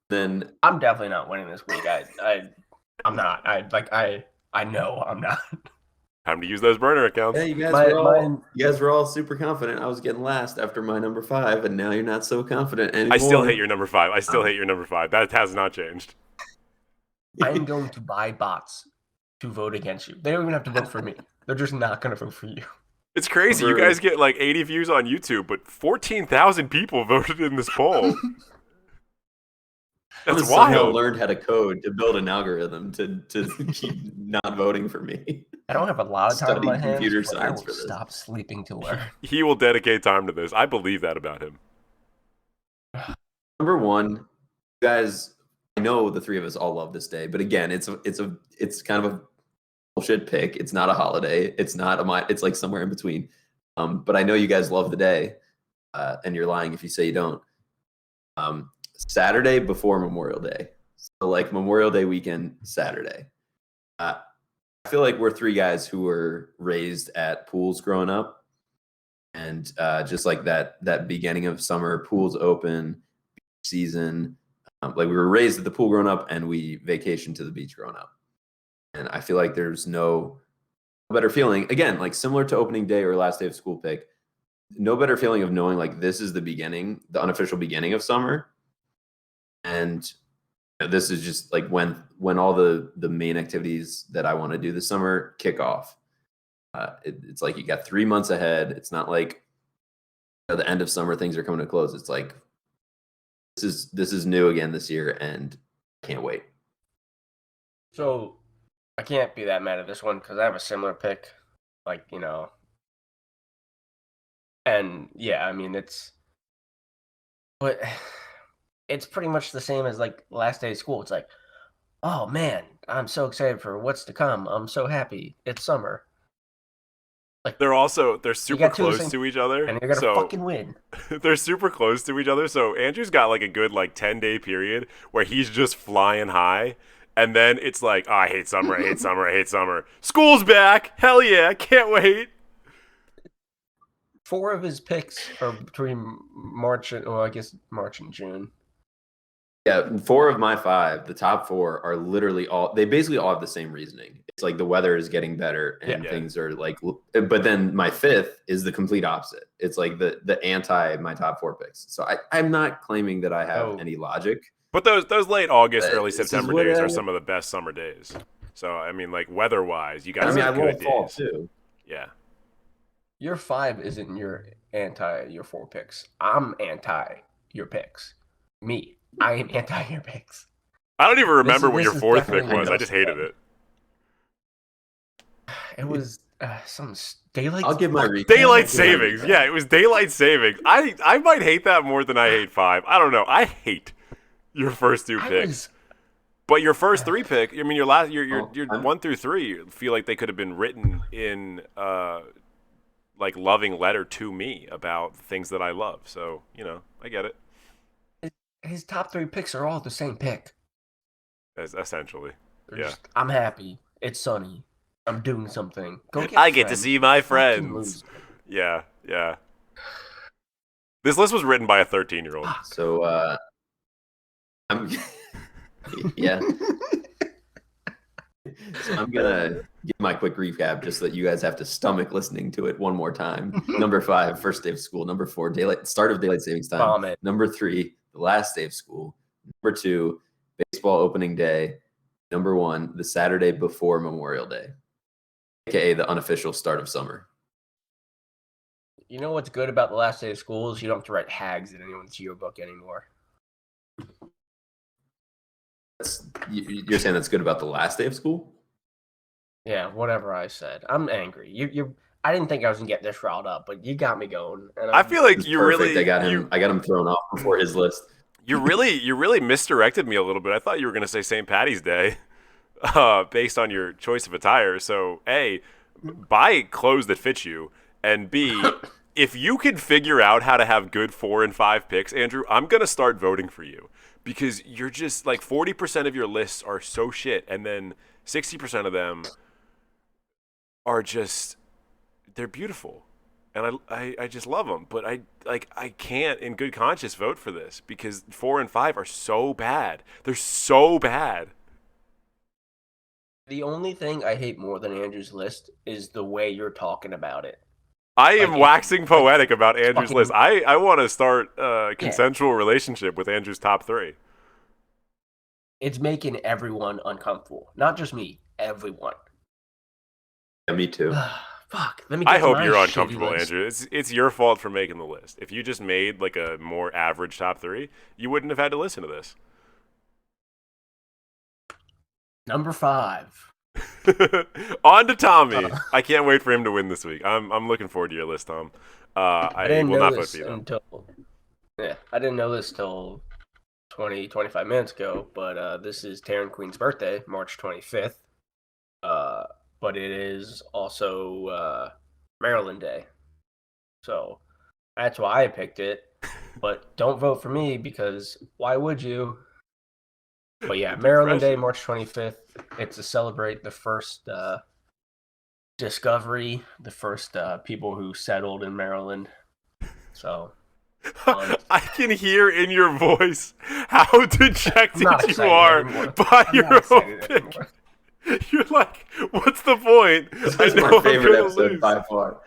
Then I'm definitely not winning this week. I'm not. I know I'm not. Time to use those burner accounts. Yeah, you guys were all super confident. I was getting last after my number 5, and now you're not so confident anymore. I still hate your number 5. That has not changed. I'm going to buy bots to vote against you. They don't even have to vote for me. They're just not going to vote for you. It's crazy. You guys get like 80 views on YouTube, but 14,000 people voted in this poll. That's wild. Somehow learned how to code to build an algorithm to keep not voting for me. I don't have a lot of time on my hands. Computer but I science will for this. stop sleeping to learn. He will dedicate time to this. I believe that about him. Number 1, you guys. I know the 3 of us all love this day, but again, it's kind of a bullshit pick. It's not a holiday. It's like somewhere in between. But I know you guys love the day, and you're lying if you say you don't. Saturday before Memorial Day. So like Memorial Day weekend, Saturday. I feel like we're 3 guys who were raised at pools growing up. And just like that beginning of summer, pools open, season. Like we were raised at the pool growing up and we vacationed to the beach growing up. And I feel like there's no better feeling. Again, like similar to opening day or last day of school pick, no better feeling of knowing like this is the unofficial beginning of summer. And this is just like when all the main activities that I want to do this summer kick off. It's like you got 3 months ahead. It's not like at the end of summer things are coming to close. It's like this is new again this year, and I can't wait. So I can't be that mad at this one because I have a similar pick. Like, and yeah, I mean but it's pretty much the same as like last day of school. It's like, oh man, I'm so excited for what's to come. I'm so happy. It's summer. Like they're super close to each other, and you're gonna fucking win. They're super close to each other. So Andrew's got like a good like 10-day period where he's just flying high, and then it's like, oh, I hate summer, I hate summer, I hate summer. School's back, hell yeah, can't wait. 4 of his picks are between March and June. Yeah, 4 of my 5, the top 4 are literally they basically all have the same reasoning. It's like the weather is getting better and things are like, but then my 5th is the complete opposite. It's like the anti my top 4 picks. So I'm not claiming that I have any logic. But those late August, early September days are some of the best summer days. So I mean, like weather-wise, you guys have good days. Fall too. Yeah. Your 5 isn't your 4 picks. I'm anti your picks. Me. I am anti your picks. I don't even remember what your 4th pick was. I just hated it. It was some daylight. I'll give my daylight savings. Yeah, it was daylight savings. I might hate that more than I hate 5. I don't know. I hate your first 2 picks. But your first 3 pick, I mean, your 1 through 3 feel like they could have been written in like loving letter to me about things that I love. So I get it. His top 3 picks are all the same pick. Essentially, yeah. I'm happy. It's sunny. I'm doing something. I get to see my friends. Yeah. This list was written by a 13-year-old. So I'm yeah. So I'm gonna give my quick recap just so that you guys have to stomach listening to it one more time. Number 5, first day of school. Number 4, start of daylight savings time. Vomit. Number 3, the last day of school. Number 2, baseball opening day. Number 1, the Saturday before Memorial Day, aka the unofficial start of summer. You know what's good about the last day of school is you don't have to write hags in anyone's yearbook anymore. You're saying that's good about the last day of school? Yeah, whatever I said. I'm angry. I didn't think I was gonna get this riled up, but you got me going. And I feel like It's you perfect. really I got him thrown off before his list. you really misdirected me a little bit. I thought you were going to say St. Patty's Day based on your choice of attire. So, A, buy clothes that fit you, and B, if you can figure out how to have good 4 and 5 picks, Andrew, I'm going to start voting for you because you're just like 40% of your lists are so shit, and then 60% of them are just, they're beautiful. And I just love them, but I can't in good conscience vote for this because 4 and 5 are so bad. They're so bad. the only thing I hate more than Andrew's list is the way you're talking about it. I am Like, waxing poetic about Andrew's fucking- list. I want to start a consensual relationship with Andrew's top 3. It's making everyone uncomfortable. Not just me, everyone. Yeah, me too. Fuck. Let me get I to hope my you're shitty uncomfortable, list. Andrew. It's your fault for making the list. If you just made like a more average top 3, you wouldn't have had to listen to this. Number 5. On to Tommy. I can't wait for him to win this week. I'm looking forward to your list, Tom. I didn't will know not vote this for you, though. until I didn't know this till 25 minutes ago, but this is Taryn Queen's birthday, March 25th. But it is also Maryland Day. So that's why I picked it. But don't vote for me because why would you? But yeah, Maryland Day, March 25th. It's to celebrate the first discovery, the first people who settled in Maryland. So I can hear in your voice how dejected not you excited are anymore. by I'm your not excited own pick. anymore. You're like, what's the point? This I is know my I'm favorite gonna episode lose. by far.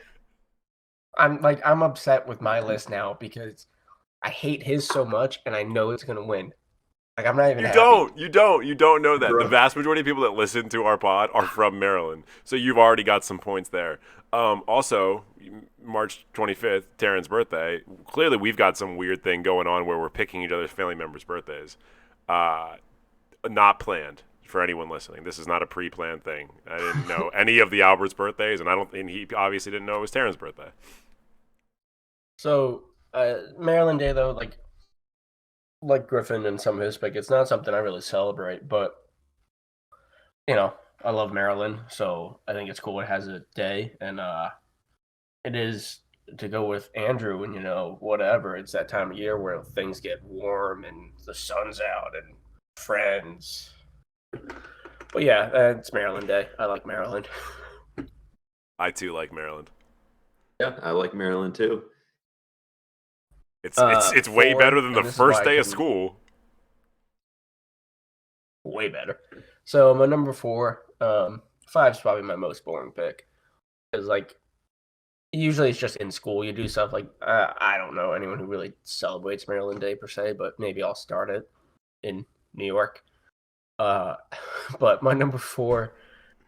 I'm upset with my list now because I hate his so much and I know it's gonna win. Like I'm not even happy. You don't know that. The vast majority of people that listen to our pod are from Maryland, so you've already got some points there. Also, March 25th, Taryn's birthday. Clearly, we've got some weird thing going on where we're picking each other's family members' birthdays. Not planned for anyone listening. This is not a pre-planned thing. I didn't know any of the Albert's birthdays, and he obviously didn't know it was Taryn's birthday. So Maryland Day though, like Griffin and some of his pick, it's not something I really celebrate, but you know, I love Maryland, so I think it's cool it has a day, and it is to go with Andrew, and you know, whatever. It's that time of year where things get warm and the sun's out and friends. But yeah, it's Maryland Day. I like Maryland. I too like Maryland. Yeah, I like Maryland too. It's way 4, better than the and this is first why I day of couldn't- school. Way better. So my number 4, 5's probably my most boring pick. Because like usually it's just in school you do stuff like I don't know anyone who really celebrates Maryland Day per se, but maybe I'll start it in New York. But my number 4,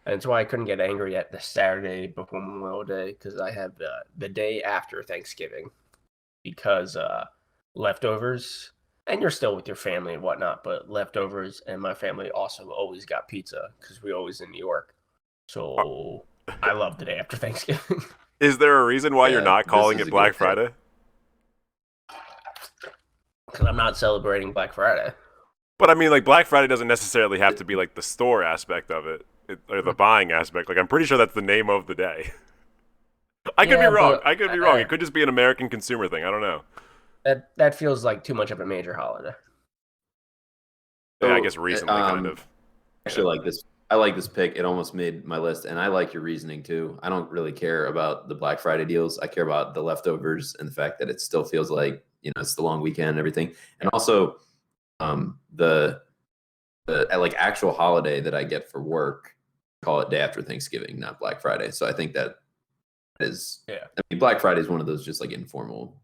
and it's why I couldn't get angry at the Saturday before Memorial Day because I have the day after Thanksgiving because leftovers. And you're still with your family and whatnot, but leftovers and my family also always got pizza because we're always in New York. So I love the day after Thanksgiving. Is there a reason why you're not this calling is it a Black good pick. Friday? Because I'm not celebrating Black Friday. But I mean, like, Black Friday doesn't necessarily have to be like the store aspect of it, or the buying aspect. Like, I'm pretty sure that's the name of the day. I could be Yeah, wrong. but, I could be wrong. It could just be an American consumer thing. I don't know. That feels like too much of a major holiday. Yeah, I So, guess recently, kind of. Actually, like this I like this pick. It almost made my list, and I like your reasoning too. I don't really care about the Black Friday deals. I care about the leftovers and the fact that it still feels like it's the long weekend and everything, and also the like actual holiday that I get for work. Call it day after Thanksgiving, not Black Friday. So I think that is I mean, Black Friday is one of those just like informal.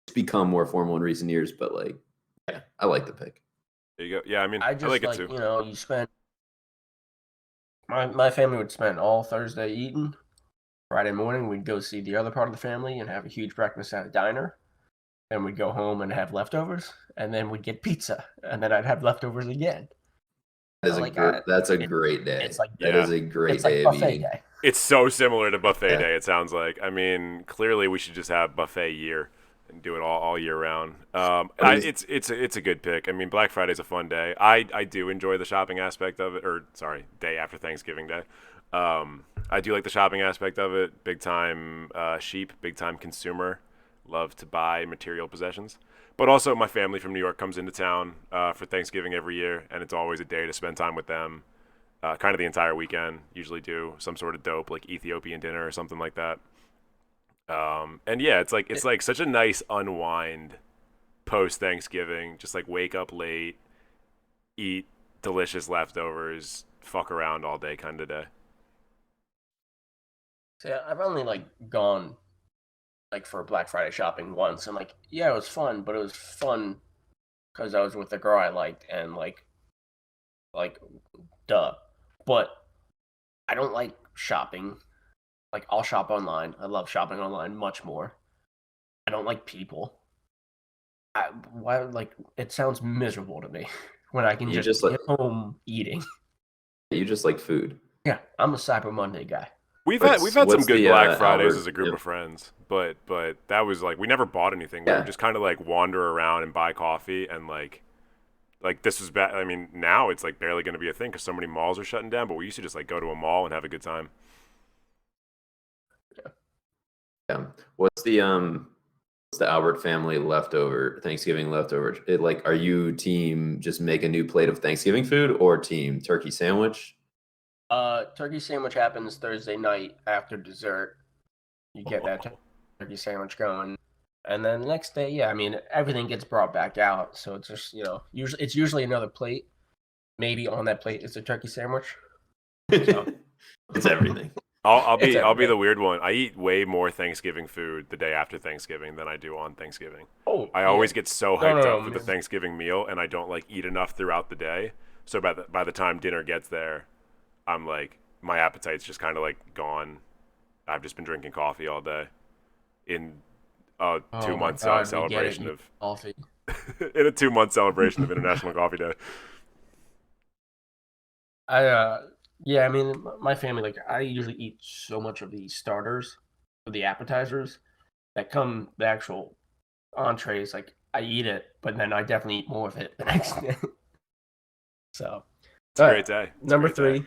It's become more formal in recent years, but like I like the pick. There you go. Yeah, I mean, I I just like it too. you spend. My family would spend all Thursday eating. Friday morning, we'd go see the other part of the family and have a huge breakfast at a diner. Then we'd go home and have leftovers, and then we'd get pizza, and then I'd have leftovers again. That's a great day. It's like that is a great it's day like of buffet eating. day. It's so similar to buffet day. It sounds like. I mean, clearly we should just have buffet year and do it all year round. It's a good pick. I mean, Black Friday's a fun day. I do enjoy the shopping aspect of it. Or sorry, day after Thanksgiving Day. I do like the shopping aspect of it. Big time sheep, big time consumer. Love to buy material possessions. But also, my family from New York comes into town for Thanksgiving every year, and it's always a day to spend time with them. Kind of the entire weekend. Usually do some sort of dope like Ethiopian dinner or something like that. And yeah, it's like such a nice unwind post Thanksgiving. Just like wake up late, eat delicious leftovers, fuck around all day kind of day. So I've only gone for Black Friday shopping once, and it was fun, but it was fun because I was with the girl I liked, and duh. But I don't like shopping. I'll shop online. I love shopping online much more. I don't like people. It sounds miserable to me when I can just be at home eating. You just like food. Yeah, I'm a Cyber Monday guy. We've had some good Black Fridays Albert, as a group of friends, but that was we never bought anything. We would just kind of wander around and buy coffee, and like this was bad. I mean, now it's barely going to be a thing because so many malls are shutting down. But we used to just go to a mall and have a good time. Yeah. What's the Albert family Thanksgiving leftover? Are you team just make a new plate of Thanksgiving food or team turkey sandwich? Turkey sandwich happens Thursday night after dessert. You get that turkey sandwich going, and then the next day, I mean, everything gets brought back out. So it's just usually another plate. Maybe on that plate is a turkey sandwich. So. It's everything. I'll be the weird one. I eat way more Thanksgiving food the day after Thanksgiving than I do on Thanksgiving. I always get so hyped up for the Thanksgiving meal, and I don't eat enough throughout the day. So by the time dinner gets there, I'm my appetite's just kind of gone. I've just been drinking coffee all day in a 2-month celebration of coffee. In a 2-month celebration of International Coffee Day. Yeah, I mean, my family, I usually eat so much of the starters, or the appetizers, that come the actual entrees. I eat it, but then I definitely eat more of it the next day. So, it's a great day. Number 3.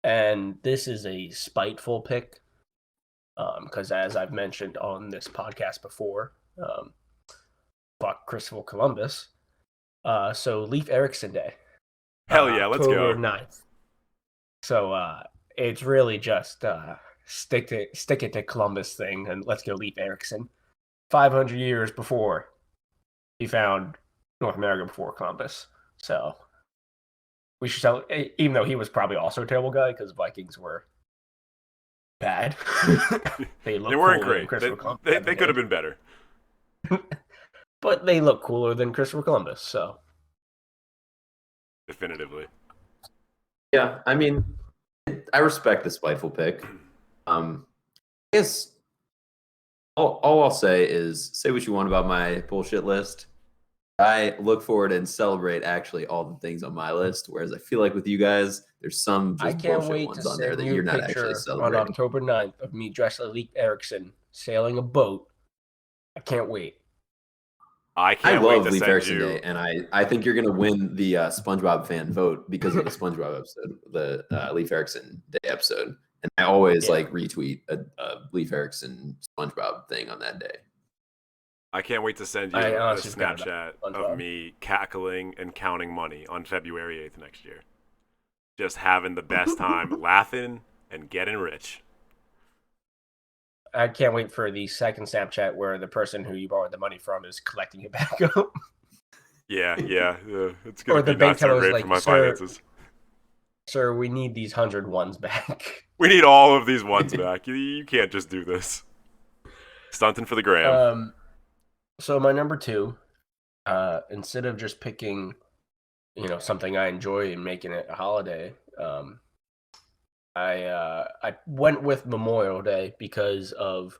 And this is a spiteful pick, because as I've mentioned on this podcast before, fuck Christopher Columbus. So Leif Erikson Day. Hell yeah, let's go. October 9th. So it's really just stick it to Columbus thing, and let's go Leif Erikson. 500 years before he found North America before Columbus. So we should tell, even though he was probably also a terrible guy because Vikings were bad. They weren't great. They could have been better. But they look cooler than Christopher Columbus, so. Definitively. Yeah, I mean, I respect the spiteful pick. I guess all I'll say is say what you want about my bullshit list. I look forward and celebrate actually all the things on my list, whereas I feel like with you guys, there's some just bullshit ones on there that you're not actually celebrating. On October 9th of me dressed as Leif Erikson sailing a boat. I can't wait. I love Leif Erikson Day, and I think you're going to win the SpongeBob fan vote because of the SpongeBob episode, the Leif Erikson Day episode. And I always retweet a Leif Erikson SpongeBob thing on that day. I can't wait to send you I a honestly forgot Snapchat about of SpongeBob. me cackling and counting money on February 8th next year. Just having the best time, laughing and getting rich. I can't wait for the second Snapchat where the person who you borrowed the money from is collecting it back up. Yeah. It's Or gonna the be bank not so teller is great like, for my sir, finances. sir, we need these 100 ones back. We need all of these ones back. You can't just do this. Stunting for the gram. So my number two, instead of just picking, something I enjoy and making it a holiday, I went with Memorial Day because of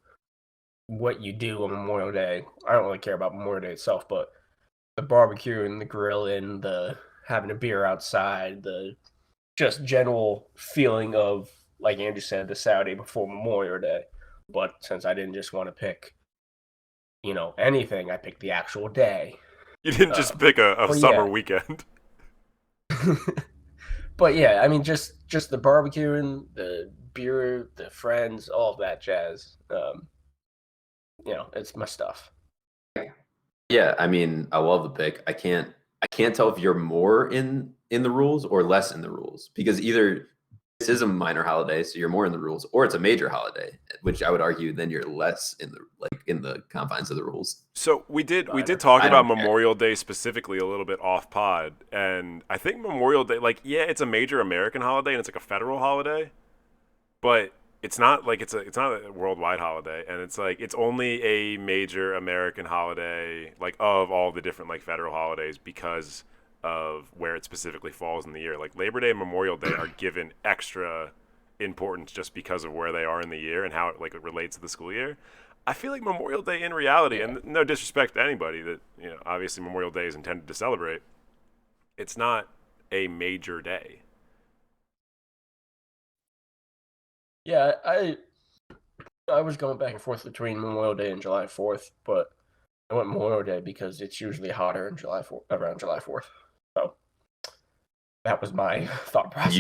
what you do on Memorial Day. I don't really care about Memorial Day itself, but the barbecue and the grilling, the having a beer outside, the just general feeling of, like Andrew said, the Saturday before Memorial Day. But since I didn't just want to pick, anything, I picked the actual day. You didn't just pick a But summer yeah. weekend. But yeah, I mean, just the barbecuing, the beer, the friends, all of that jazz. It's my stuff. Yeah, I mean, I love the pick. I can't tell if you're more in the rules or less in the rules because either this is a minor holiday, so you're more in the rules, or it's a major holiday, which I would argue then you're less in the confines of the rules. So we did Minor. talk I about don't care. Memorial Day specifically a little bit off pod, and I think Memorial Day, like, yeah, it's a major American holiday and it's like a federal holiday, but it's not like it's not a worldwide holiday, and it's like it's only a major American holiday, like of all the different like federal holidays because of where it specifically falls in the year. Like Labor Day and Memorial Day are given extra importance just because of where they are in the year and how it relates to the school year. I feel like Memorial Day in reality, Yeah. and no disrespect to anybody that obviously Memorial Day is intended to celebrate. It's not a major day. Yeah, I was going back and forth between Memorial Day and July 4th, but I went Memorial Day because it's usually hotter in around July 4th. So that was my thought process.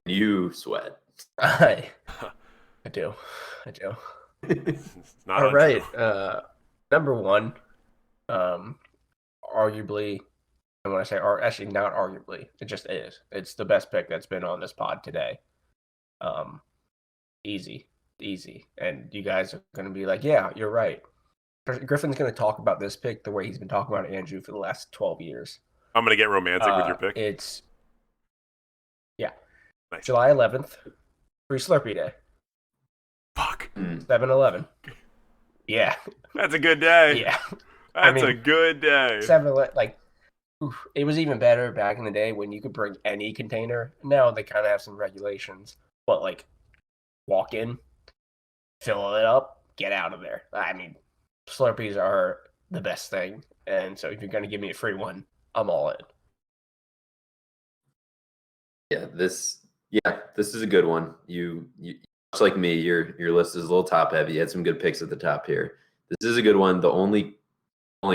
You sweat. I do. It's not All untrue. right. Number one, arguably, and when I say actually not arguably, it just is. It's the best pick that's been on this pod today. Easy, and you guys are going to be like, yeah, you're right. Griffin's going to talk about this pick the way he's been talking about Andrew for the last 12 years. I'm gonna get romantic with your pick. It's Nice. July 11th, Free Slurpee Day, Fuck. 7-Eleven. Yeah, That's a good day. yeah. That's a good day. 7-Eleven, like, it was even better back in the day when you could bring any container. Now they kind of have some regulations, but like, walk in, fill it up, get out of there. I mean, Slurpees are the best thing, and so if you're going to give me a free one, I'm all in. This is a good one. You much like me, your list is a little top heavy. You had some good picks at the top here. This is a good one. The only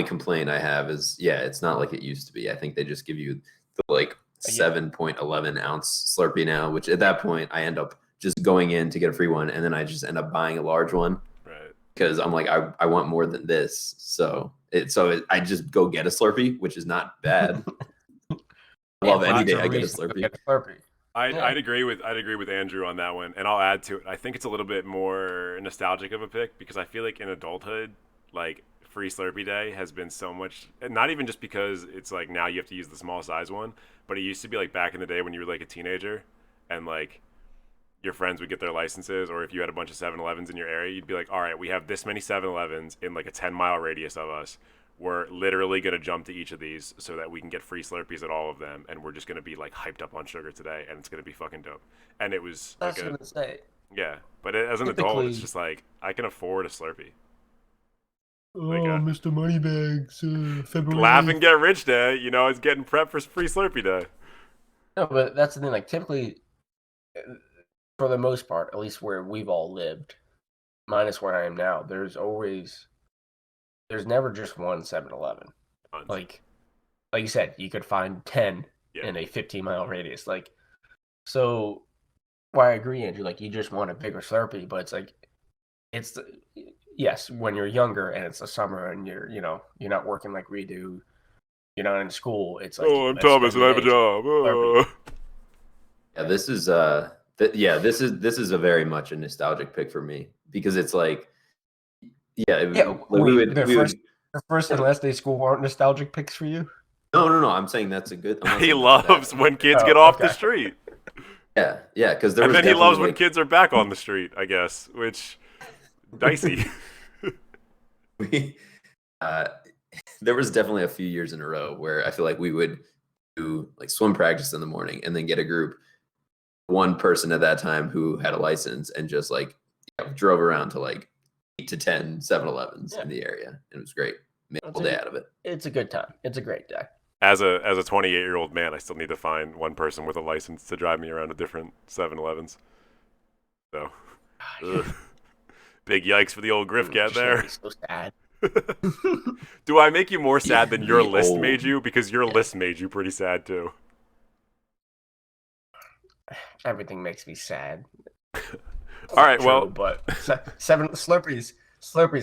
complaint I have is it's not like it used to be. I think they just give you the 7.11 ounce Slurpee now, which at that point I end up just going in to get a free one, and then I just end up buying a large one. Right. Because I'm like, I want more than this. So I just go get a Slurpee, which is not bad. I love any day I get a Slurpee. I'd agree with Andrew on that one, and I'll add to it. I think it's a little bit more nostalgic of a pick because I feel like in adulthood, like Free Slurpee Day has been so much. Not even just because it's like now you have to use the small size one, but it used to be like back in the day when you were like a teenager, and like your friends would get their licenses, or if you had a bunch of 7-Elevens in your area, you'd be like, all right, we have this many 7-Elevens in like a 10-mile radius of us. We're literally going to jump to each of these so that we can get free Slurpees at all of them, and we're just going to be like hyped up on sugar today, and it's going to be fucking dope. And it was That's what I'm going to say. Yeah, but as an adult, it's just like I can afford a Slurpee. Mr. Moneybags, February. Laugh and get rich day, it's getting prepped for free Slurpee day. No, but that's the thing. Like, typically, for the most part, at least where we've all lived, minus where I am now, there's never just one 7-Eleven. Like you said, you could find 10 in a 15-mile radius. Like, so, I agree, Andrew. Like, you just want a bigger Slurpee, but it's like, yes, when you're younger and it's the summer and you're not working like we do, you're not in school. It's like, I'm let's Thomas spend and I have a the day job. Slurpee. Yeah, this is this is a very much a nostalgic pick for me because it's like Yeah, we the would first and last day of school aren't nostalgic picks for you. no, I'm saying that's a good. I'm not He saying that's a bad loves thing. when kids Oh, get off the okay. street. Yeah, because there And was then he definitely, loves when like, kids are back on the street, I guess, which dicey. we, there was definitely a few years in a row where I feel like we would do like swim practice in the morning and then get a group, one person at that time who had a license and just like drove around to like 8 to 10 7-Elevens in the area. And it was great. Made a whole day out of it. It's a good time. It's a great day. As a 28-year-old man, I still need to find one person with a license to drive me around to different 7-Elevens. So, big yikes for the old Griff cat there. So sad. Do I make you more sad than your the list old- made you? Because your list made you pretty sad too. Everything makes me sad. All right, True, well, but 7 Slurpees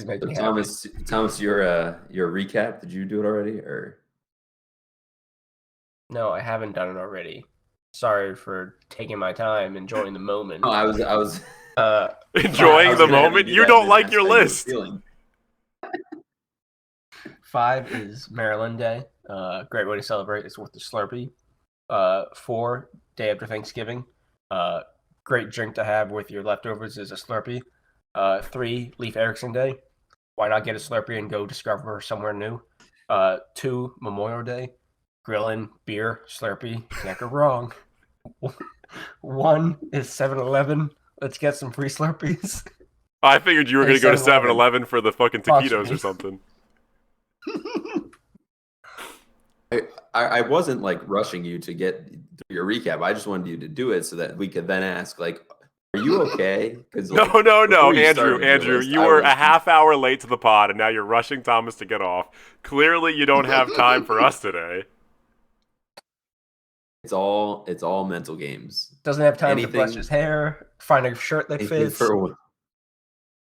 make So me happy. Thomas, your recap, did you do it already or? No, I haven't done it already. Sorry for taking my time, enjoying the moment. No, I was enjoying I was the gonna have moment. do You that don't and like ask your how you were list. feeling. 5 is Maryland Day. Great way to celebrate. It's worth the Slurpee. 4, day after Thanksgiving. Great drink to have with your leftovers is a Slurpee. 3, Leif Erikson Day. Why not get a Slurpee and go discover somewhere new? 2, Memorial Day. Grilling, beer, Slurpee. Can't go wrong. 1 is 7-Eleven. Let's get some free Slurpees. I figured you were going to go to 7-Eleven. 7-Eleven for the fucking taquitos or Possibly. something. I wasn't like rushing you to get through your recap. I just wanted you to do it so that we could then ask, like, are you okay? Because No, Andrew, you were a half hour late to the pod, and now you're rushing Thomas to get off. Clearly, you don't have time for us today. It's all mental games. Doesn't have time to Anything- brush his hair, find a shirt that Anything fits.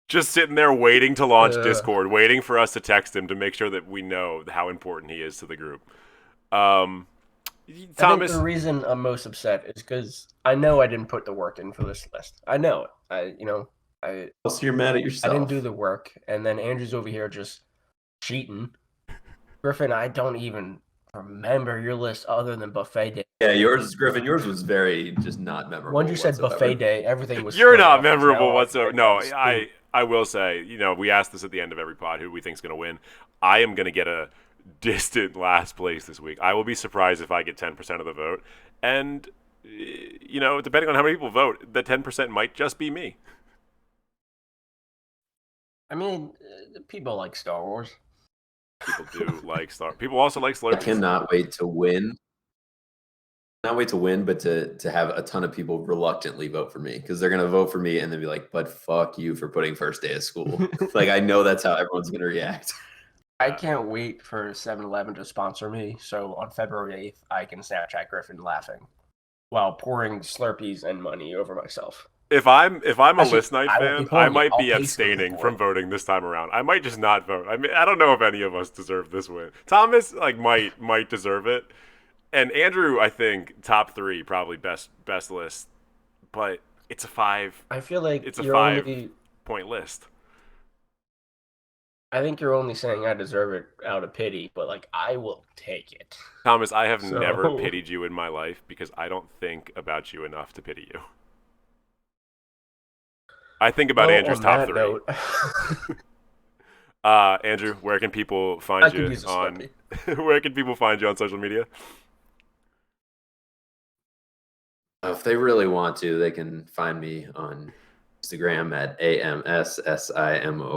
Just sitting there waiting to launch Ugh. Discord, waiting for us to text him to make sure that we know how important he is to the group. Thomas, I think the reason I'm most upset is because I know I didn't put the work in for this list. I know it. I So you're mad at yourself. I didn't do the work, and then Andrew's over here just cheating. Griffin, I don't even remember your list other than buffet day. Yeah, yours, Griffin. Yours was very just not memorable. When you said whatsoever. buffet day, everything was. you're thrown not off. memorable Now whatsoever. I'm No, like, I will say, we ask this at the end of every pod, who we think's going to win. I am going to get a distant last place this week. I will be surprised if I get 10% of the vote. And, depending on how many people vote, the 10% might just be me. I mean, people like Star Wars. People do like Star. People also like I Slurpees. cannot wait to win. Not wait to win, but to have a ton of people reluctantly vote for me because they're gonna vote for me and then be like, "But fuck you for putting first day of school." Like I know that's how everyone's gonna react. I can't wait for 7-Eleven to sponsor me, so on February 8th, I can Snapchat Griffin laughing while pouring Slurpees and money over myself. If I'm a Actually, List Night I won't be fan, pouring I it. might I'll be pay someone abstaining for from it. voting this time around. I might just not vote. I mean, I don't know if any of us deserve this win. Thomas might deserve it, and Andrew, I think top 3 probably best list, but it's a 5 I feel like It's a you're 5-point list. I think you're only saying I deserve it out of pity, but like I will take it. Thomas, I have So- never pitied you in my life because I don't think about you enough to pity you. I think about Well, Andrew's on top that 3. note, Andrew, where can people I find could you use a on? Slurpee. Where can people find you on social media? If they really want to, they can find me on Instagram at AMSSIMON,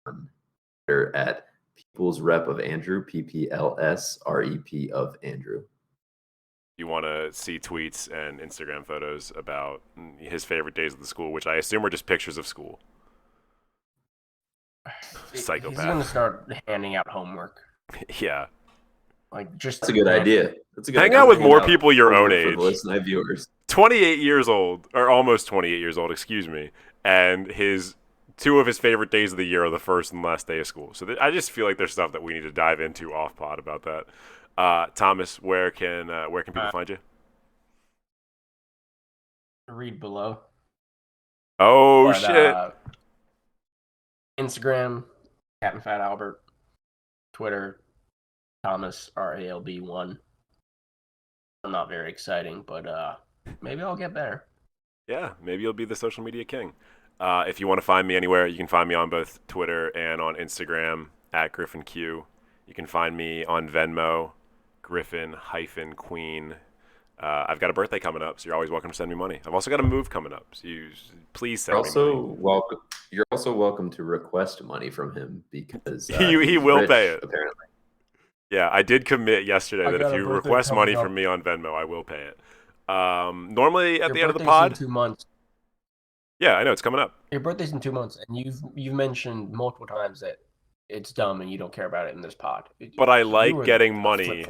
on Twitter at People's Rep of Andrew, PPLSREP of Andrew. You want to see tweets and Instagram photos about his favorite days of the school, which I assume are just pictures of school. Psychopath. He's gonna start handing out homework. Yeah. Like just That's a good idea. That's a good Hang idea. out with Hang more people your own for the age. listener viewers. 28 years old, or almost 28 years old, excuse me, and his two of his favorite days of the year are the first and last day of school. So I just feel like there's stuff that we need to dive into off pod about that. Thomas, where can people find you? Read below. Oh, shit. Instagram, Captain Fat Albert. Twitter, Thomas RALB1. I'm not very exciting, but maybe I'll get better. Yeah, maybe you'll be the social media king. If you want to find me anywhere, you can find me on both Twitter and on Instagram at GriffinQ. You can find me on Venmo, Griffin-Queen. I've got a birthday coming up, so you're always welcome to send me money. I've also got a move coming up, so please send me money. You're also welcome to request money from him because he will rich, pay it. Apparently. Yeah, I did commit yesterday that if you request money from me on Venmo, I will pay it. Normally at the end of the pod. In 2 months. Yeah, I know it's coming up. Your birthday's in 2 months, and you've mentioned multiple times that it's dumb and you don't care about it in this pod. But I like getting money.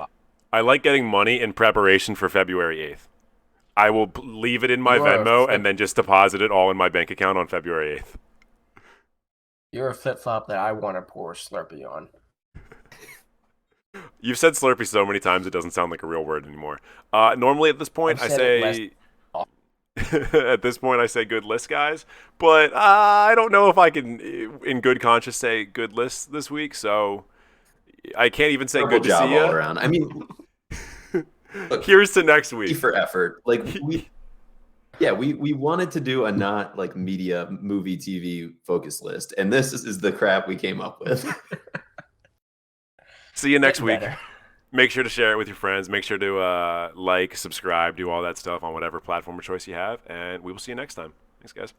I like getting money in preparation for February 8th. I will leave it in my Venmo and then just deposit it all in my bank account on February 8th. You're a flip-flop that I want to pour Slurpee on. You've said Slurpee so many times it doesn't sound like a real word anymore. Normally at this point I say at this point I say good list, guys, but I don't know if I can in good conscience say good list this week, so I can't even say good to see you. All around. I mean, look, here's to next week. For effort. Like we wanted to do a not like media, movie, TV focus list, and this is the crap we came up with. See you next week. Make sure to share it with your friends. Make sure to like, subscribe, do all that stuff on whatever platform of choice you have, and we will see you next time. Thanks, guys.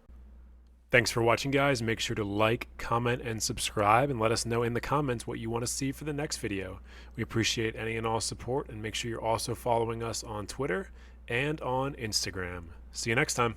Thanks for watching, guys. Make sure to like, comment, and subscribe, and let us know in the comments what you want to see for the next video. We appreciate any and all support, and make sure you're also following us on Twitter and on Instagram. See you next time.